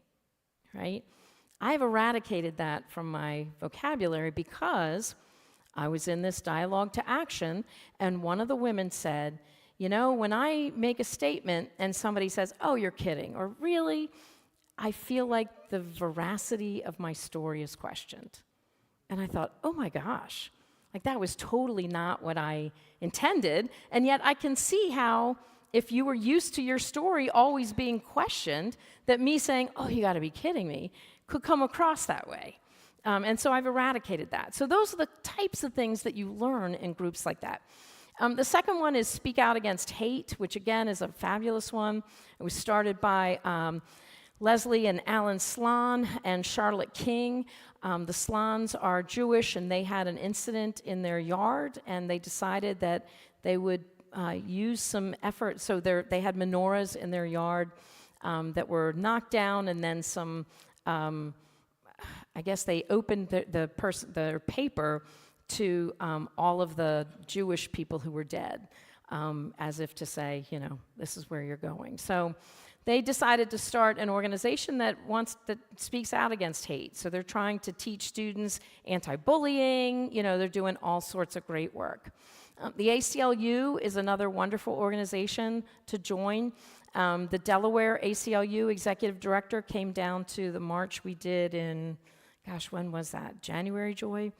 right? I've eradicated that from my vocabulary because I was in this dialogue to action, and one of the women said, when I make a statement and somebody says, "Oh, you're kidding," or "Really?" I feel like the veracity of my story is questioned. And I thought, oh my gosh, like that was totally not what I intended. And yet I can see how if you were used to your story always being questioned, that me saying, "Oh, you gotta be kidding me," could come across that way. And so I've eradicated that. So those are the types of things that you learn in groups like that. The second one is Speak Out Against Hate, which again is a fabulous one. It was started by Leslie and Alan Slan and Charlotte King. The Slans are Jewish, and they had an incident in their yard, and they decided that they would use some effort. So they had menorahs in their yard that were knocked down, and then some, I guess they opened their paper to all of the Jewish people who were dead, as if to say, this is where you're going. So they decided to start an organization that speaks out against hate. So they're trying to teach students anti-bullying. They're doing all sorts of great work. The ACLU is another wonderful organization to join. The Delaware ACLU executive director came down to the march we did in, when was that? January, Joy?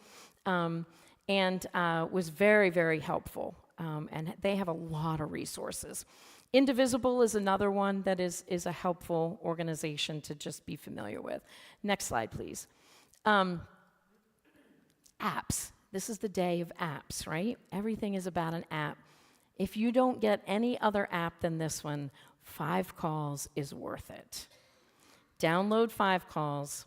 And was very, very helpful. And they have a lot of resources. Indivisible is another one that is a helpful organization to just be familiar with. Next slide, please. Apps. This is the day of apps, right? Everything is about an app. If you don't get any other app than this one, 5 Calls is worth it. Download 5 Calls.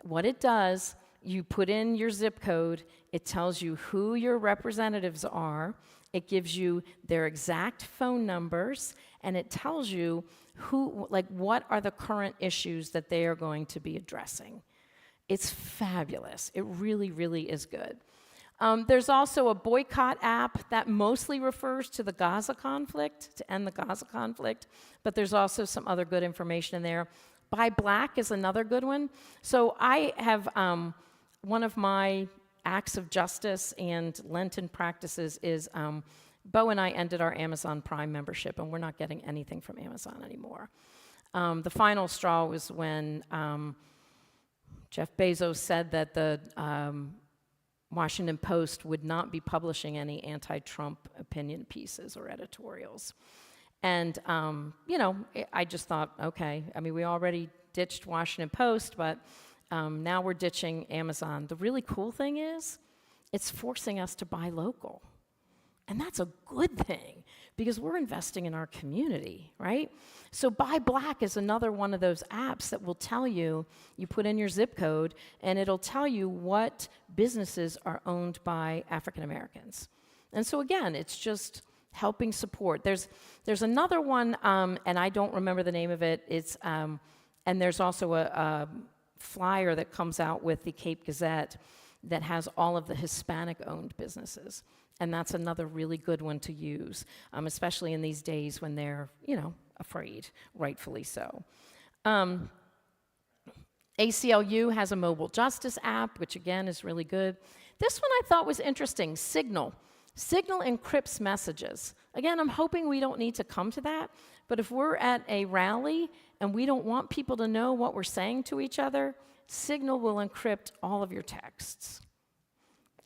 What it does, you put in your zip code, it tells you who your representatives are, it gives you their exact phone numbers, and it tells you what are the current issues that they are going to be addressing. It's fabulous. It really, really is good. There's also a boycott app that mostly refers to the Gaza conflict, to end the Gaza conflict, but there's also some other good information in there. Buy Black is another good one. So I have one of my acts of justice and Lenten practices is Bo and I ended our Amazon Prime membership, and we're not getting anything from Amazon anymore. The final straw was when Jeff Bezos said that the Washington Post would not be publishing any anti-Trump opinion pieces or editorials. And, I just thought, okay, we already ditched Washington Post, but now we're ditching Amazon. The really cool thing is it's forcing us to buy local. And that's a good thing because we're investing in our community, right? So Buy Black is another one of those apps that will tell you, you put in your zip code, and it'll tell you what businesses are owned by African Americans. And so again, it's just helping support. There's another one, and I don't remember the name of it. It's and there's also a flyer that comes out with the Cape Gazette that has all of the Hispanic-owned businesses. And that's another really good one to use, especially in these days when they're, afraid, rightfully so. ACLU has a mobile justice app, which again is really good. This one I thought was interesting, Signal. Signal encrypts messages. Again, I'm hoping we don't need to come to that, but if we're at a rally and we don't want people to know what we're saying to each other, Signal will encrypt all of your texts.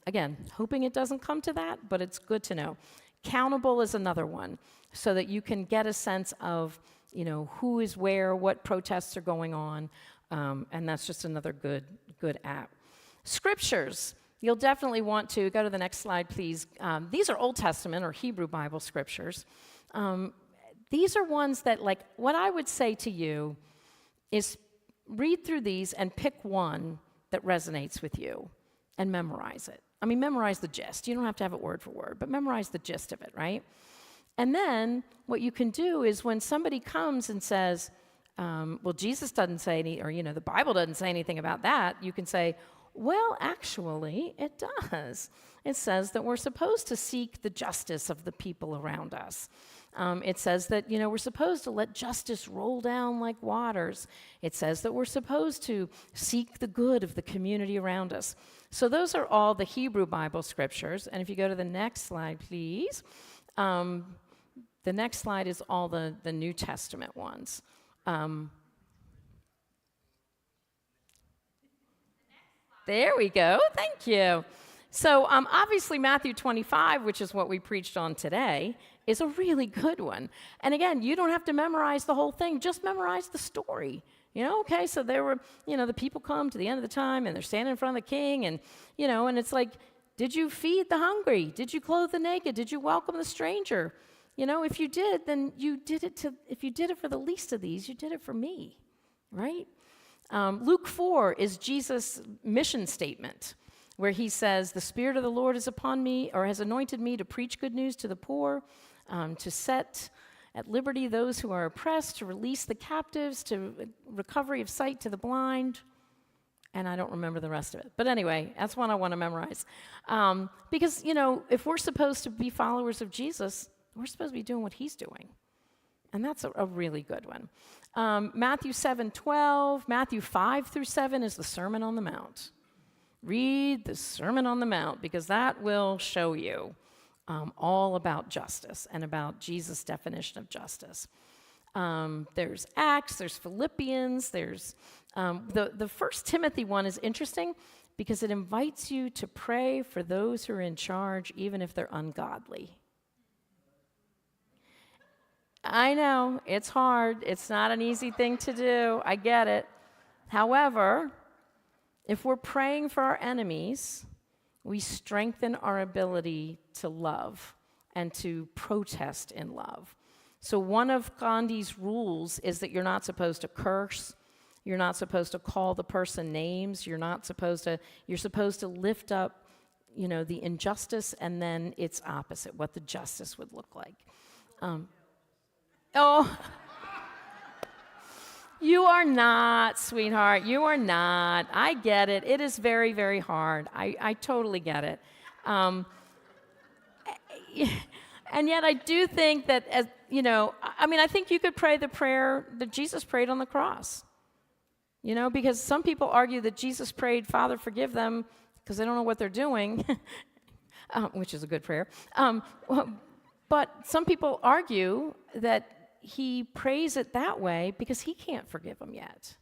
Again, hoping it doesn't come to that, but it's good to know. Countable is another one, so that you can get a sense of, who is where, what protests are going on, and that's just another good app. Scriptures, you'll definitely want to, go to the next slide, please. These are Old Testament or Hebrew Bible scriptures. These are ones that, what I would say to you is read through these and pick one that resonates with you and memorize it. Memorize the gist. You don't have to have it word for word, but memorize the gist of it, right? And then what you can do is when somebody comes and says, well, Jesus doesn't say any, or, the Bible doesn't say anything about that, you can say, well, actually, it does. It says that we're supposed to seek the justice of the people around us. It says that, we're supposed to let justice roll down like waters. It says that we're supposed to seek the good of the community around us. So those are all the Hebrew Bible scriptures. And if you go to the next slide, please. The next slide is all the New Testament ones. There we go. Thank you. So obviously Matthew 25, which is what we preached on today, is a really good one. And again, you don't have to memorize the whole thing. Just memorize the story. Okay, so there were, the people come to the end of the time and they're standing in front of the king and, and it's like, did you feed the hungry? Did you clothe the naked? Did you welcome the stranger? If you did, then you did it if you did it for the least of these, you did it for me, right? Luke 4 is Jesus' mission statement, where he says, the Spirit of the Lord is upon me, or has anointed me to preach good news to the poor, to set at liberty those who are oppressed, to release the captives, to recovery of sight to the blind. And I don't remember the rest of it. But anyway, that's one I want to memorize. Because, if we're supposed to be followers of Jesus, we're supposed to be doing what he's doing. And that's a really good one. Matthew 7:12, Matthew 5 through 7 is the Sermon on the Mount. Read the Sermon on the Mount, because that will show you all about justice and about Jesus' definition of justice. There's Acts, there's Philippians, there's the First Timothy one is interesting because it invites you to pray for those who are in charge, even if they're ungodly. I know, it's hard. It's not an easy thing to do. I get it. However, if we're praying for our enemies, we strengthen our ability to love and to protest in love. So one of Gandhi's rules is that you're not supposed to curse. You're not supposed to call the person names. You're supposed to lift up, the injustice and then its opposite, what the justice would look like. You are not, sweetheart. You are not. I get it. It is very, very hard. I totally get it. And yet I do think that, I think you could pray the prayer that Jesus prayed on the cross. Because some people argue that Jesus prayed, Father, forgive them, because they don't know what they're doing, which is a good prayer. But some people argue that he prays it that way because he can't forgive them yet.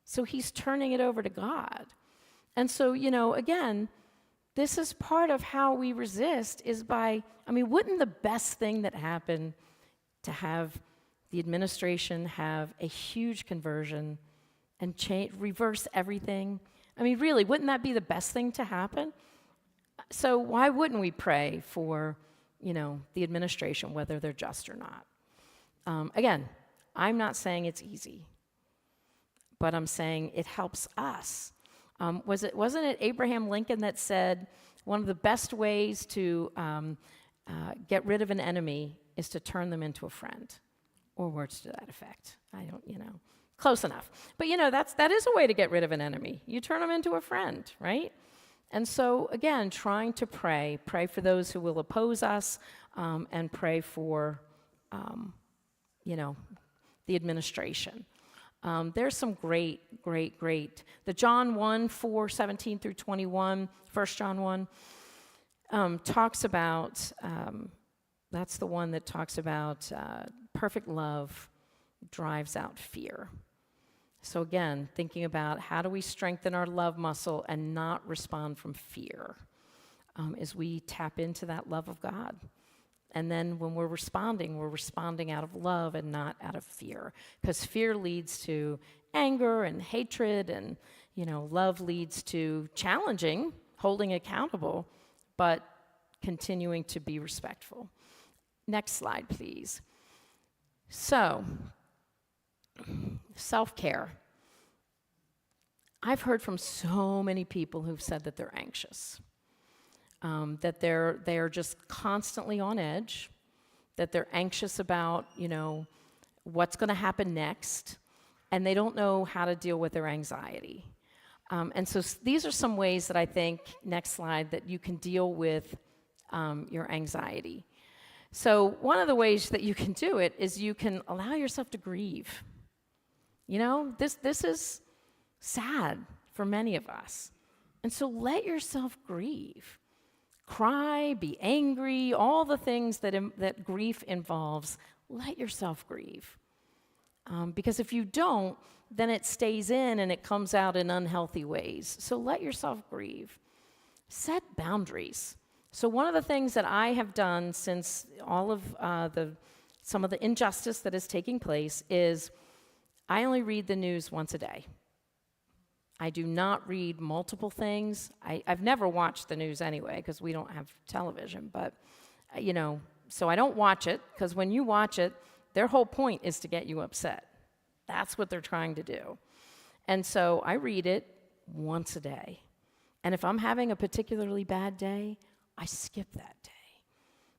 So he's turning it over to God. And so, again, this is part of how we resist is by, wouldn't the best thing that happened to have the administration have a huge conversion and reverse everything? Really, wouldn't that be the best thing to happen? So why wouldn't we pray for, the administration, whether they're just or not? Again, I'm not saying it's easy, but I'm saying it helps us. Wasn't it Abraham Lincoln that said one of the best ways to get rid of an enemy is to turn them into a friend, or words to that effect? I don't, close enough. But that is a way to get rid of an enemy. You turn them into a friend, right? And so again, trying to pray for those who will oppose us, and pray for the administration. There's some great. The John 1, 4, 17 through 21, 1 John 1, talks about, that's the one that talks about perfect love drives out fear. So again, thinking about how do we strengthen our love muscle and not respond from fear as we tap into that love of God. And then when we're responding out of love and not out of fear. Because fear leads to anger and hatred, and love leads to challenging, holding accountable, but continuing to be respectful. Next slide, please. So, self-care. I've heard from so many people who've said that they're anxious, that they're just constantly on edge, that they're anxious about, what's going to happen next, and they don't know how to deal with their anxiety. And so these are some ways that I think, next slide, that you can deal with your anxiety. So one of the ways that you can do it is you can allow yourself to grieve. This is sad for many of us. And so let yourself grieve. Cry, be angry, all the things that grief involves, let yourself grieve. Because if you don't, then it stays in and it comes out in unhealthy ways. So let yourself grieve. Set boundaries. So one of the things that I have done since all of some of the injustice that is taking place is I only read the news once a day. I do not read multiple things. I've never watched the news anyway because we don't have television, but, so I don't watch it because when you watch it, their whole point is to get you upset. That's what they're trying to do. And so I read it once a day. And if I'm having a particularly bad day, I skip that day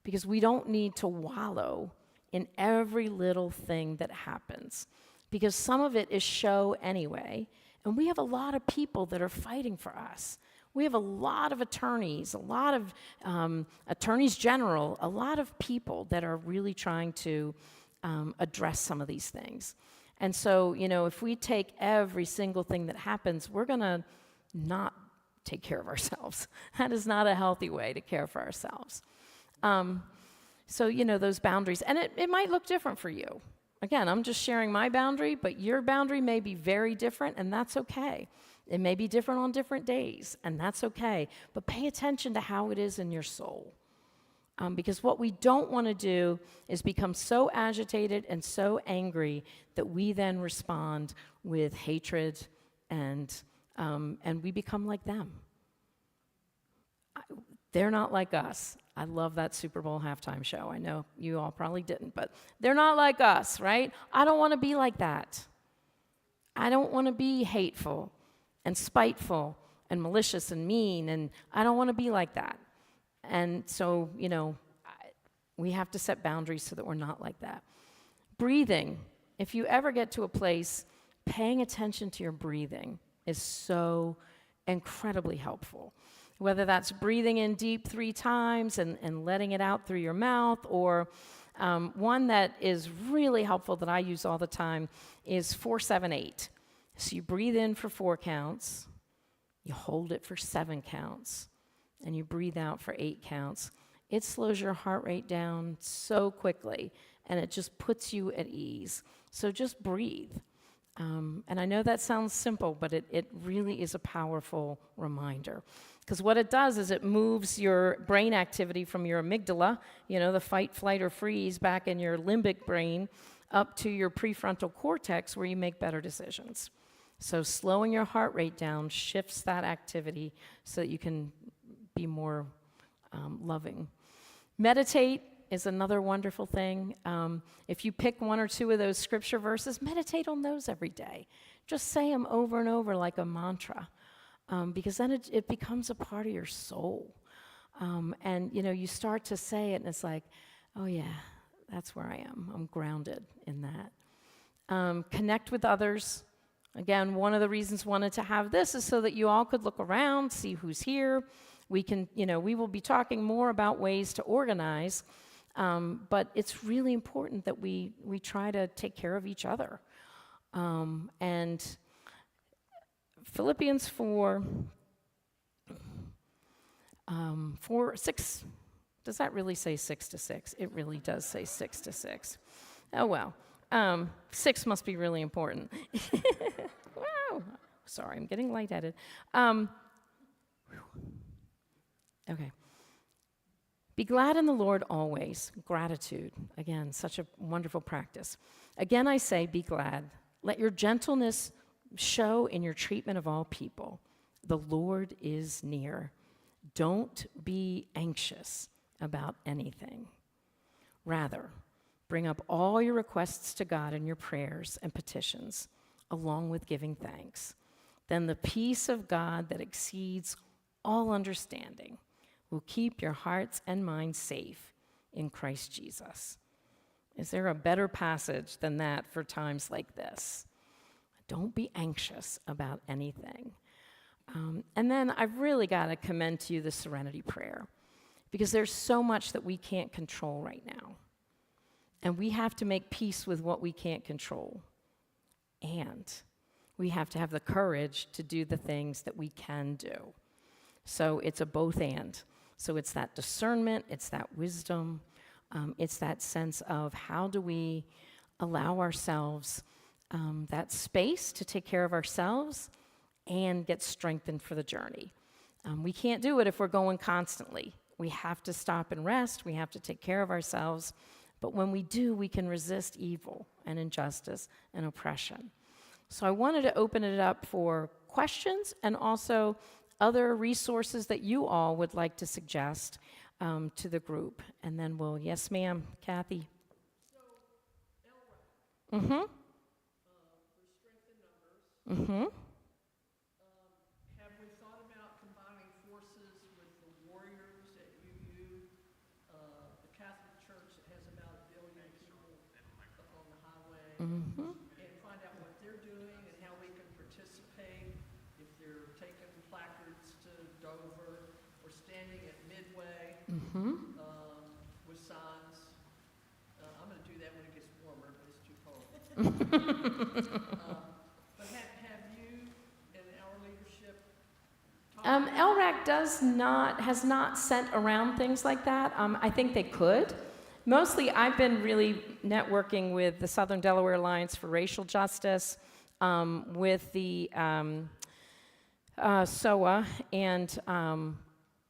because we don't need to wallow in every little thing that happens because some of it is show anyway. And we have a lot of people that are fighting for us. We have a lot of attorneys, a lot of attorneys general, a lot of people that are really trying to address some of these things. And so, if we take every single thing that happens, we're going to not take care of ourselves. That is not a healthy way to care for ourselves. So, those boundaries. And it might look different for you. Again, I'm just sharing my boundary, but your boundary may be very different, and that's okay. It may be different on different days, and that's okay. But pay attention to how it is in your soul. Because what we don't want to do is become so agitated and so angry that we then respond with hatred and we become like them. They're not like us. I love that Super Bowl halftime show. I know you all probably didn't, but they're not like us, right? I don't want to be like that. I don't want to be hateful and spiteful and malicious and mean, and I don't want to be like that. And so, we have to set boundaries so that we're not like that. Breathing. If you ever get to a place, paying attention to your breathing is so incredibly helpful. Whether that's breathing in deep 3 times and letting it out through your mouth, or one that is really helpful that I use all the time is 4-7-8. So you breathe in for 4 counts, you hold it for 7 counts, and you breathe out for 8 counts. It slows your heart rate down so quickly, and it just puts you at ease. So just breathe. And I know that sounds simple, but it really is a powerful reminder. Because what it does is it moves your brain activity from your amygdala, the fight, flight, or freeze, back in your limbic brain, up to your prefrontal cortex where you make better decisions. So slowing your heart rate down shifts that activity so that you can be more loving. Meditate is another wonderful thing. If you pick 1 or 2 of those scripture verses, meditate on those every day. Just say them over and over like a mantra, because then it becomes a part of your soul. And, you start to say it, and it's like, oh, yeah, that's where I am. I'm grounded in that. Connect with others. Again, one of the reasons wanted to have this is so that you all could look around, see who's here. We can, we will be talking more about ways to organize, but it's really important that we try to take care of each other. And Philippians 4:6, does that really say 6 to 6? It really does say 6 to 6. Oh, well. 6 must be really important. Wow. Sorry, I'm getting lightheaded. Okay. Be glad in the Lord always. Gratitude. Again, such a wonderful practice. Again, I say, be glad. Let your gentleness show in your treatment of all people. The Lord is near. Don't be anxious about anything. Rather, bring up all your requests to God in your prayers and petitions, along with giving thanks. Then the peace of God that exceeds all understanding will keep your hearts and minds safe in Christ Jesus. Is there a better passage than that for times like this? Don't be anxious about anything. And then I've really got to commend to you the serenity prayer, because there's so much that we can't control right now. And we have to make peace with what we can't control. And we have to have the courage to do the things that we can do. So it's a both and. So it's that discernment, it's that wisdom, it's that sense of how do we allow ourselves that space to take care of ourselves and get strengthened for the journey. We can't do it if we're going constantly. We have to stop and rest. We have to take care of ourselves. But when we do, we can resist evil and injustice and oppression. So I wanted to open it up for questions and also other resources that you all would like to suggest to the group. And then we'll, yes, ma'am, Kathy. So, LRAC. Mm-hmm. For strength in numbers. Mm-hmm. Have we thought about combining forces with the warriors at UU, the Catholic Church that has about 1 billion people up on the highway, and find out what they're doing and how we can participate if they're taking placards to Dover or standing at Midway with signs. I'm going to do that when it gets warmer, but it's too cold. But have you and our leadership LRAC has not sent around things like that. I think they could. Mostly, I've been really networking with the Southern Delaware Alliance for Racial Justice, with the SOA, and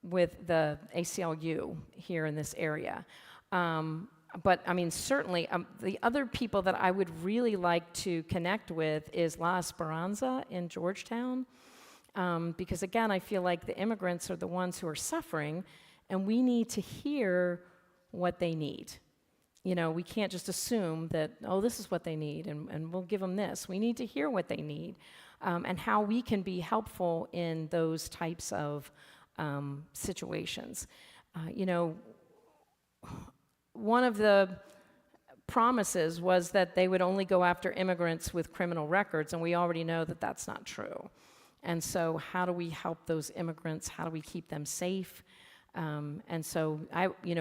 with the ACLU here in this area. But I mean, certainly, the other people that I would really like to connect with is La Esperanza in Georgetown. Because again, I feel like the immigrants are the ones who are suffering, and we need to hear what they need. You know, we can't just assume that, oh, this is what they need, and we'll give them this. We need to hear what they need, and how we can be helpful in those types of situations. You know, one of the promises was that they would only go after immigrants with criminal records, and we already know that that's not true. And so how do we help those immigrants? How do we keep them safe? And so,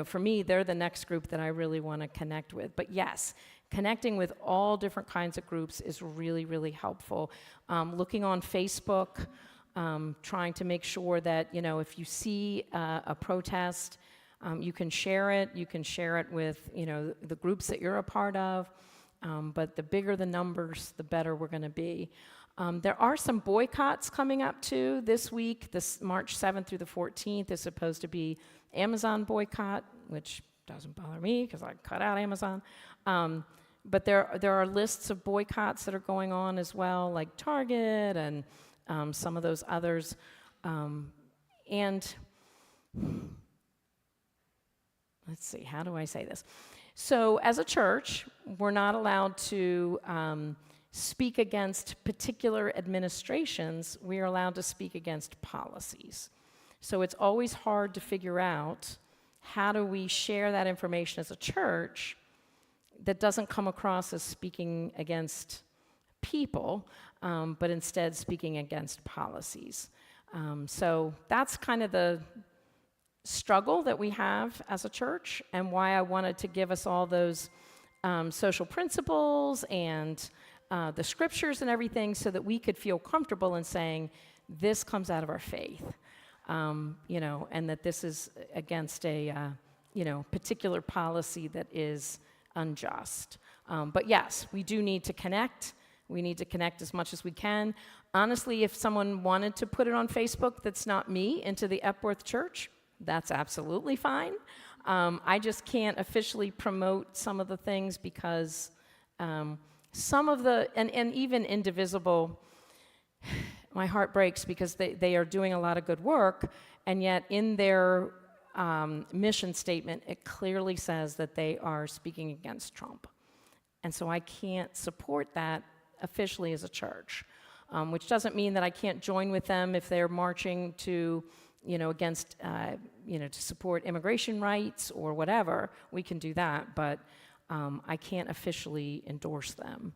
for me, they're the next group that I really want to connect with. But yes, connecting with all different kinds of groups is really, really helpful. Looking on Facebook, trying to make sure that, if you see a protest, you can share it. You can share it with, the groups that you're a part of. But the bigger the numbers, the better we're going to be. There are some boycotts coming up too this week. This March 7th through the 14th is supposed to be Amazon boycott, which doesn't bother me because I cut out Amazon. But there are lists of boycotts that are going on as well, like Target and some of those others. And let's see, how do I say this? So as a church, we're not allowed to speak against particular administrations. We are allowed to speak against policies. So it's always hard to figure out how do we share that information as a church that doesn't come across as speaking against people, but instead speaking against policies. So that's kind of the struggle that we have as a church, and why I wanted to give us all those social principles and the scriptures and everything, so that we could feel comfortable in saying this comes out of our faith, and that this is against a particular policy that is unjust. But yes, we do need to connect. We need to connect as much as we can. Honestly, if someone wanted to put it on Facebook that's not me into the Epworth Church, that's absolutely fine. I just can't officially promote some of the things because some of the, and even Indivisible, my heart breaks because they are doing a lot of good work, and yet in their mission statement, it clearly says that they are speaking against Trump. And so I can't support that officially as a church, which doesn't mean that I can't join with them if they're marching to, against, to support immigration rights or whatever. We can do that, but I can't officially endorse them.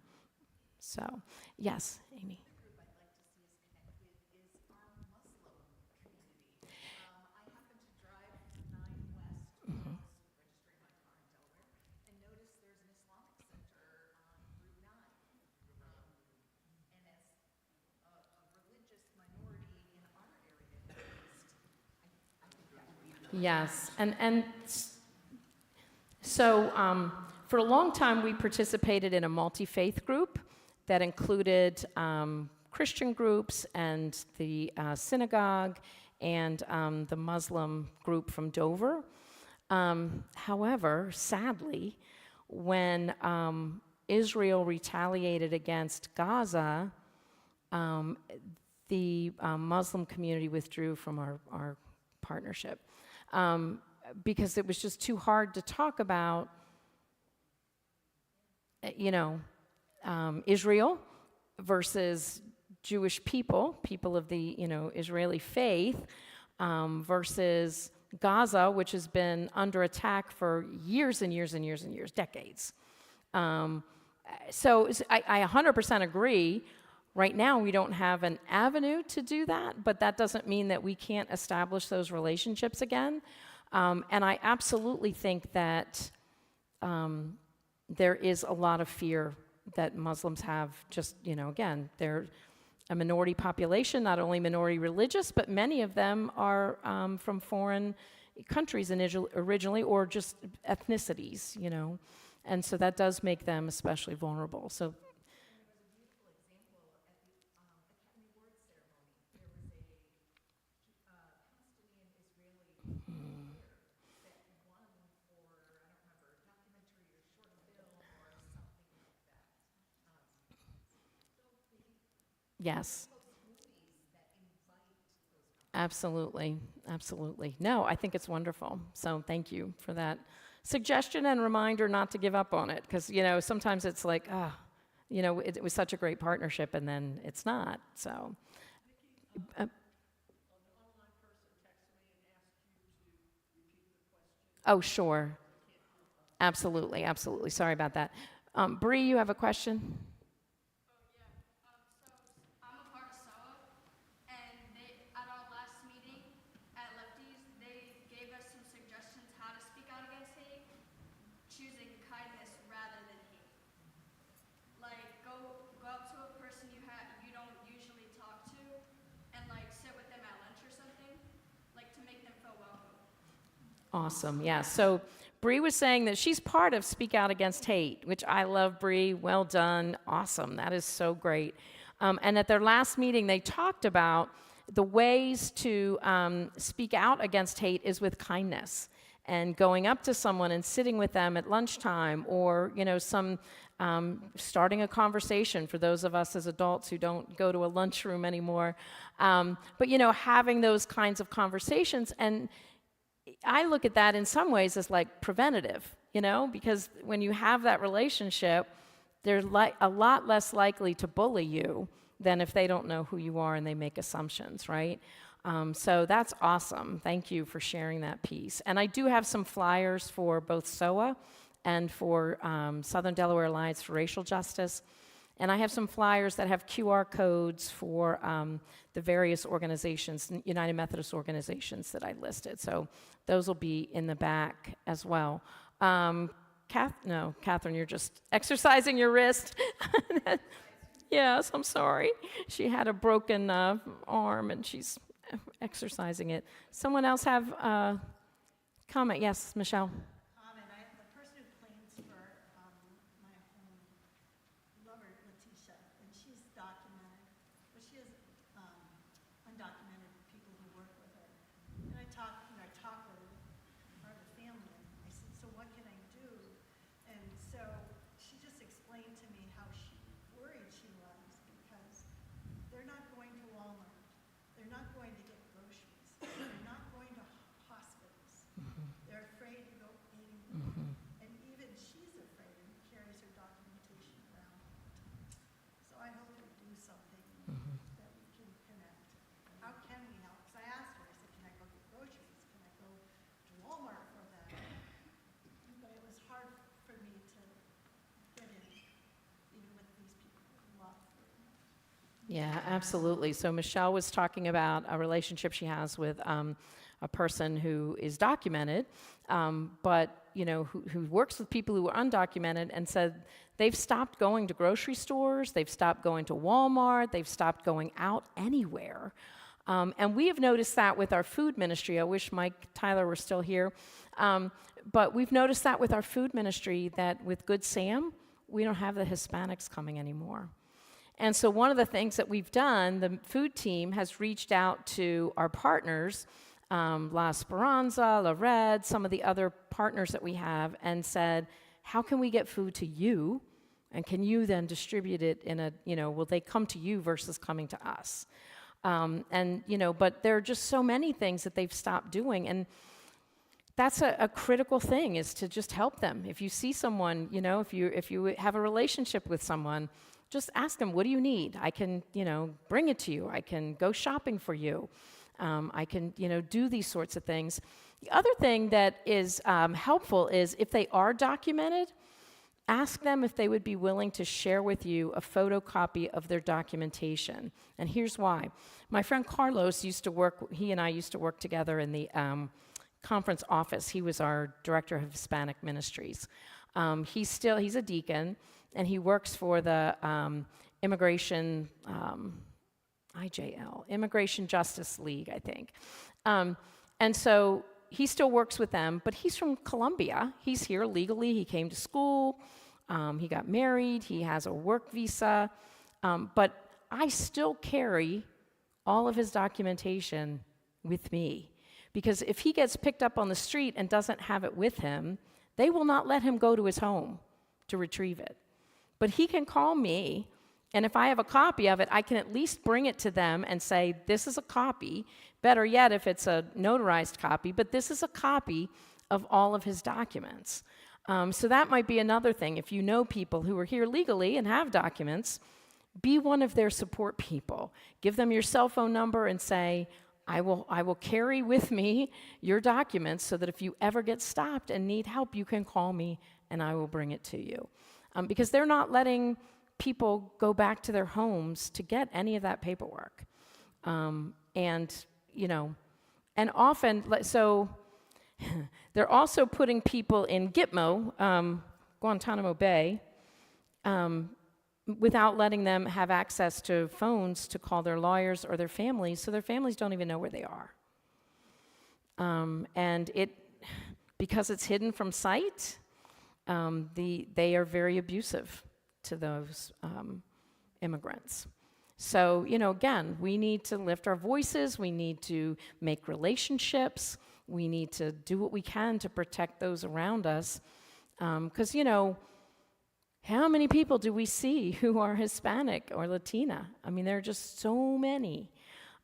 So, yes, Amy. Yes, and so for a long time we participated in a multi-faith group that included Christian groups and the synagogue and the Muslim group from Dover. However, sadly, when Israel retaliated against Gaza, the Muslim community withdrew from our partnership. Because it was just too hard to talk about, Israel versus Jewish people of the, Israeli faith, versus Gaza, which has been under attack for years and years and years and years, decades. So I 100% agree. Right now, we don't have an avenue to do that, but that doesn't mean that we can't establish those relationships again. And I absolutely think that there is a lot of fear that Muslims have. Just, again, they're a minority population, not only minority religious, but many of them are from foreign countries originally, or just ethnicities, And so that does make them especially vulnerable. So. Yes. Absolutely. Absolutely. No, I think it's wonderful. So thank you for that suggestion and reminder not to give up on it. Because, sometimes it's like, it was such a great partnership and then it's not. So. Oh, sure. Absolutely. Absolutely. Sorry about that. Bree, you have a question? Awesome, yeah. So Bree was saying that she's part of Speak Out Against Hate, which I love, Bree. Well done. Awesome. That is so great. And at their last meeting, they talked about the ways to speak out against hate is with kindness and going up to someone and sitting with them at lunchtime, or, starting a conversation for those of us as adults who don't go to a lunchroom anymore. But, having those kinds of conversations. And I look at that in some ways as like preventative, because when you have that relationship, they're a lot less likely to bully you than if they don't know who you are and they make assumptions, right? So that's awesome. Thank you for sharing that piece. And I do have some flyers for both SOA and for Southern Delaware Alliance for Racial Justice. And I have some flyers that have QR codes for the various organizations, United Methodist organizations that I listed. So those will be in the back as well. Catherine, you're just exercising your wrist. Yes, I'm sorry. She had a broken arm and she's exercising it. Someone else have a comment? Yes, Michelle. The person who cleans for my home Yeah, absolutely. So Michelle was talking about a relationship she has with a person who is documented, but who works with people who are undocumented, and said they've stopped going to grocery stores, they've stopped going to Walmart, they've stopped going out anywhere. And we have noticed that with our food ministry. I wish Mike Tyler were still here. But we've noticed that with our food ministry, that with Good Sam, we don't have the Hispanics coming anymore. And so one of the things that we've done, the food team has reached out to our partners, La Esperanza, La Red, some of the other partners that we have, and said, how can we get food to you? And can you then distribute it in will they come to you versus coming to us? But there are just so many things that they've stopped doing. And that's a critical thing, is to just help them. If you see someone, if you have a relationship with someone, just ask them, what do you need? I can, bring it to you. I can go shopping for you. I can, do these sorts of things. The other thing that is helpful is if they are documented, ask them if they would be willing to share with you a photocopy of their documentation. And here's why. My friend Carlos he and I used to work together in the conference office. He was our director of Hispanic ministries. He's a deacon, and he works for the Immigration Justice League, I think. And so he still works with them, but he's from Colombia. He's here legally. He came to school. He got married. He has a work visa. But I still carry all of his documentation with me, because if he gets picked up on the street and doesn't have it with him, they will not let him go to his home to retrieve it. But he can call me, and if I have a copy of it, I can at least bring it to them and say, this is a copy. Better yet, if it's a notarized copy, but this is a copy of all of his documents. So that might be another thing. If you know people who are here legally and have documents, be one of their support people. Give them your cell phone number and say, I will carry with me your documents so that if you ever get stopped and need help, you can call me and I will bring it to you. Because they're not letting people go back to their homes to get any of that paperwork. And often, so they're also putting people in Gitmo, Guantanamo Bay, without letting them have access to phones to call their lawyers or their families, so their families don't even know where they are. And because it's hidden from sight, they are very abusive to those immigrants. So, again, we need to lift our voices, we need to make relationships, we need to do what we can to protect those around us. Because, how many people do we see who are Hispanic or Latina? I mean, there are just so many.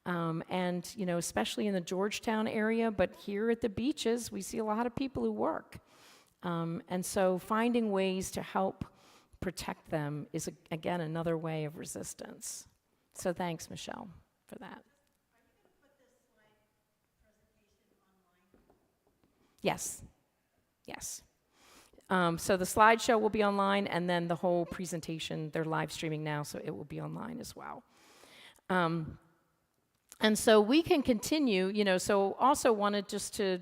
And, especially in the Georgetown area, but here at the beaches, we see a lot of people who work. And so finding ways to help protect them is, again, another way of resistance. So thanks, Michelle, for that. Are you going to put this presentation online? Yes. So the slideshow will be online, and then the whole presentation, they're live streaming now, so it will be online as well. And so we can continue, so also wanted just to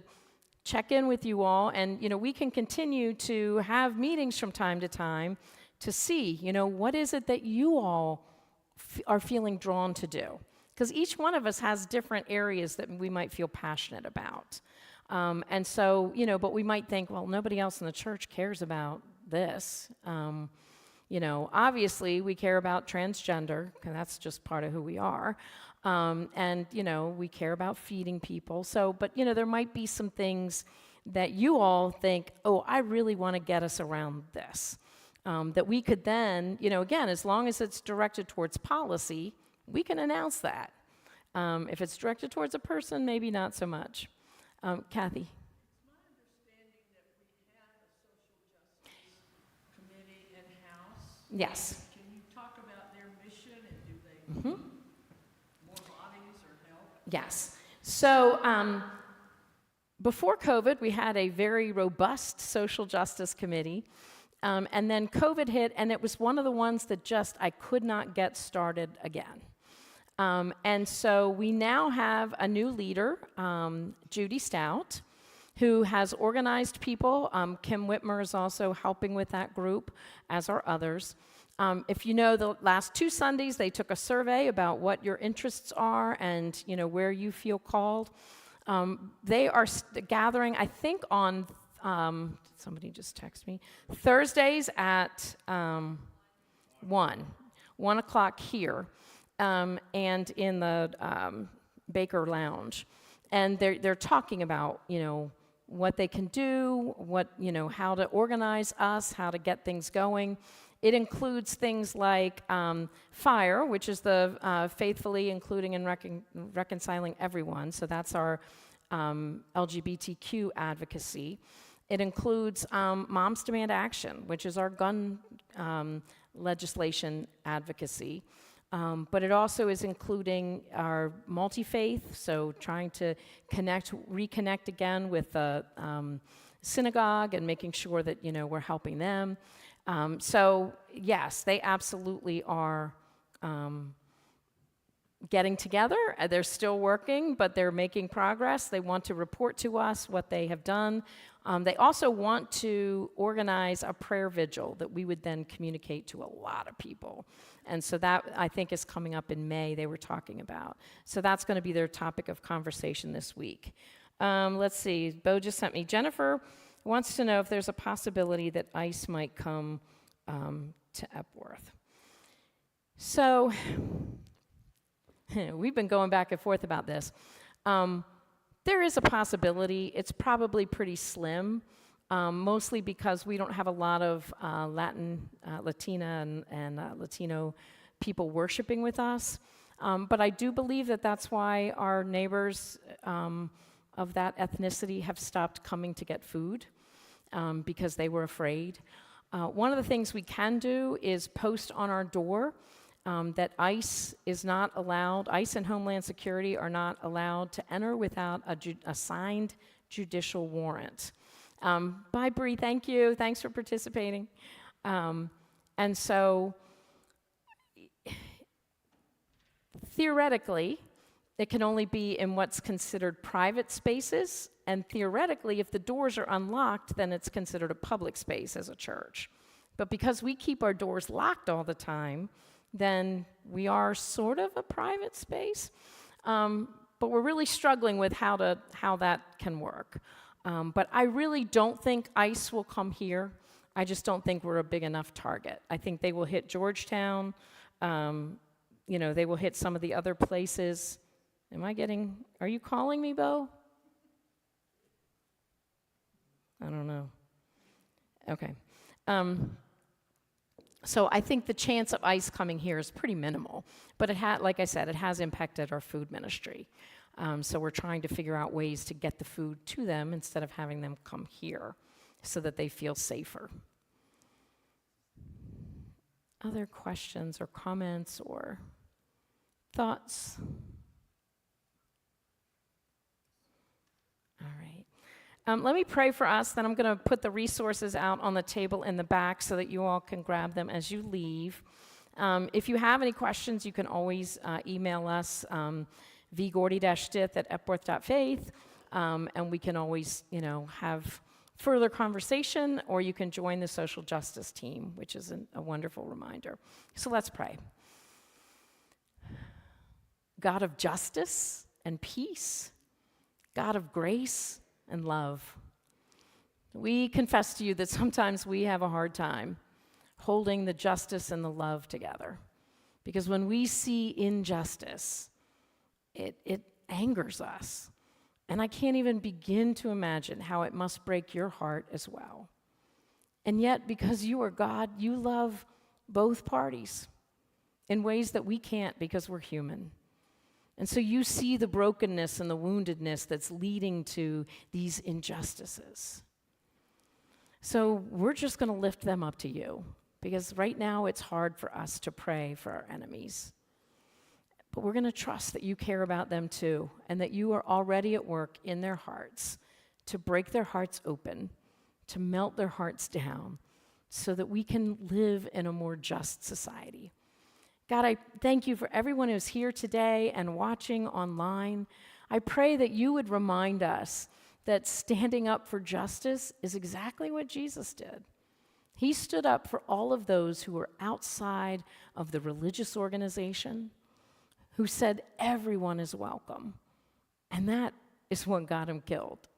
check in with you all, and, we can continue to have meetings from time to time to see, what is it that you all are feeling drawn to do? Because each one of us has different areas that we might feel passionate about. And so, but we might think, well, nobody else in the church cares about this. Obviously we care about transgender, because that's just part of who we are. And, we care about feeding people. So, but, there might be some things that you all think, oh, I really want to get us around this. That we could then, again, as long as it's directed towards policy, we can announce that. If it's directed towards a person, maybe not so much. Kathy? It's my understanding that we have a social justice committee in-house. Yes. Can you talk about their mission, and do they need more bodies or help? Yes. So before COVID, we had a very robust social justice committee. And then COVID hit, and it was one of the ones that I could not get started again. And so we now have a new leader, Judy Stout, who has organized people. Kim Whitmer is also helping with that group, as are others. If you know, the last 2 Sundays, they took a survey about what your interests are and, where you feel called. They are gathering, I think, on, somebody just texted me, Thursdays at 1 o'clock here, and in the Baker Lounge. And they're talking about, what they can do, how to organize us, how to get things going. It includes things like FIRE, which is the Faithfully Including and Reconciling Everyone. So that's our LGBTQ advocacy. It includes Moms Demand Action, which is our gun legislation advocacy. But it also is including our multi-faith, so trying to reconnect again with the synagogue and making sure that, we're helping them. So yes, they absolutely are getting together. They're still working, but they're making progress. They want to report to us what they have done. They also want to organize a prayer vigil that we would then communicate to a lot of people. And so that, I think, is coming up in May, they were talking about. So that's going to be their topic of conversation this week. Let's see, Bo just sent me. Jennifer wants to know if there's a possibility that ICE might come to Epworth. So we've been going back and forth about this. There is a possibility. It's probably pretty slim, mostly because we don't have a lot of Latina and Latino people worshiping with us. But I do believe that that's why our neighbors of that ethnicity have stopped coming to get food, because they were afraid. One of the things we can do is post on our door that ICE is not allowed, ICE and Homeland Security are not allowed to enter without a signed judicial warrant. Bye, Bree, thank you. Thanks for participating. And so, theoretically, it can only be in what's considered private spaces, and theoretically, if the doors are unlocked, then it's considered a public space as a church. But because we keep our doors locked all the time, then we are sort of a private space. But we're really struggling with how that can work. But I really don't think ICE will come here. I just don't think we're a big enough target. I think they will hit Georgetown. They will hit some of the other places. Are you calling me, Bo? I don't know. Okay. So I think the chance of ICE coming here is pretty minimal. But like I said, it has impacted our food ministry. So we're trying to figure out ways to get the food to them instead of having them come here so that they feel safer. Other questions or comments or thoughts? All right. Let me pray for us, then I'm going to put the resources out on the table in the back so that you all can grab them as you leave. If you have any questions, you can always email us, vgordy-stith@epworth.faith, and we can always, have further conversation, or you can join the social justice team, which is a wonderful reminder. So let's pray. God of justice and peace, God of grace and love, we confess to you that sometimes we have a hard time holding the justice and the love together. Because when we see injustice, it angers us. And I can't even begin to imagine how it must break your heart as well. And yet, because you are God, you love both parties in ways that we can't because we're human. And so you see the brokenness and the woundedness that's leading to these injustices. So we're just going to lift them up to you, because right now it's hard for us to pray for our enemies. But we're going to trust that you care about them too, and that you are already at work in their hearts to break their hearts open, to melt their hearts down, so that we can live in a more just society. God, I thank you for everyone who's here today and watching online. I pray that you would remind us that standing up for justice is exactly what Jesus did. He stood up for all of those who were outside of the religious organization, who said everyone is welcome. And that is what got him killed.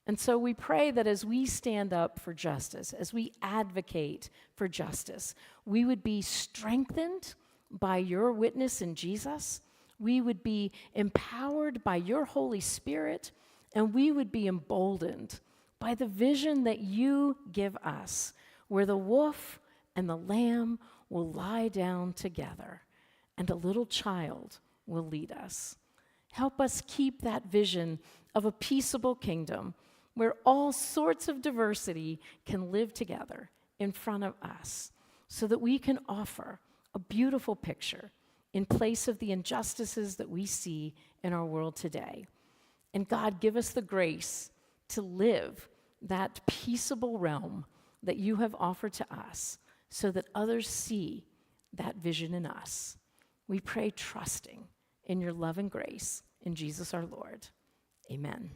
And so we pray that as we stand up for justice, as we advocate for justice, we would be strengthened by your witness in Jesus. We would be empowered by your Holy Spirit, and we would be emboldened by the vision that you give us, where the wolf and the lamb will lie down together, and a little child will lead us. Help us keep that vision of a peaceable kingdom where all sorts of diversity can live together in front of us, so that we can offer a beautiful picture in place of the injustices that we see in our world today. And God, give us the grace to live that peaceable realm that you have offered to us, so that others see that vision in us. We pray trusting in your love and grace, in Jesus our Lord. Amen.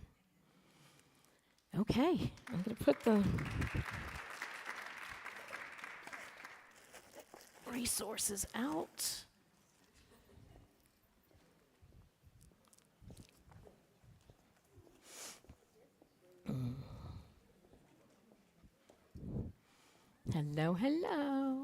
Okay, I'm going to put the resources out. Hello, hello.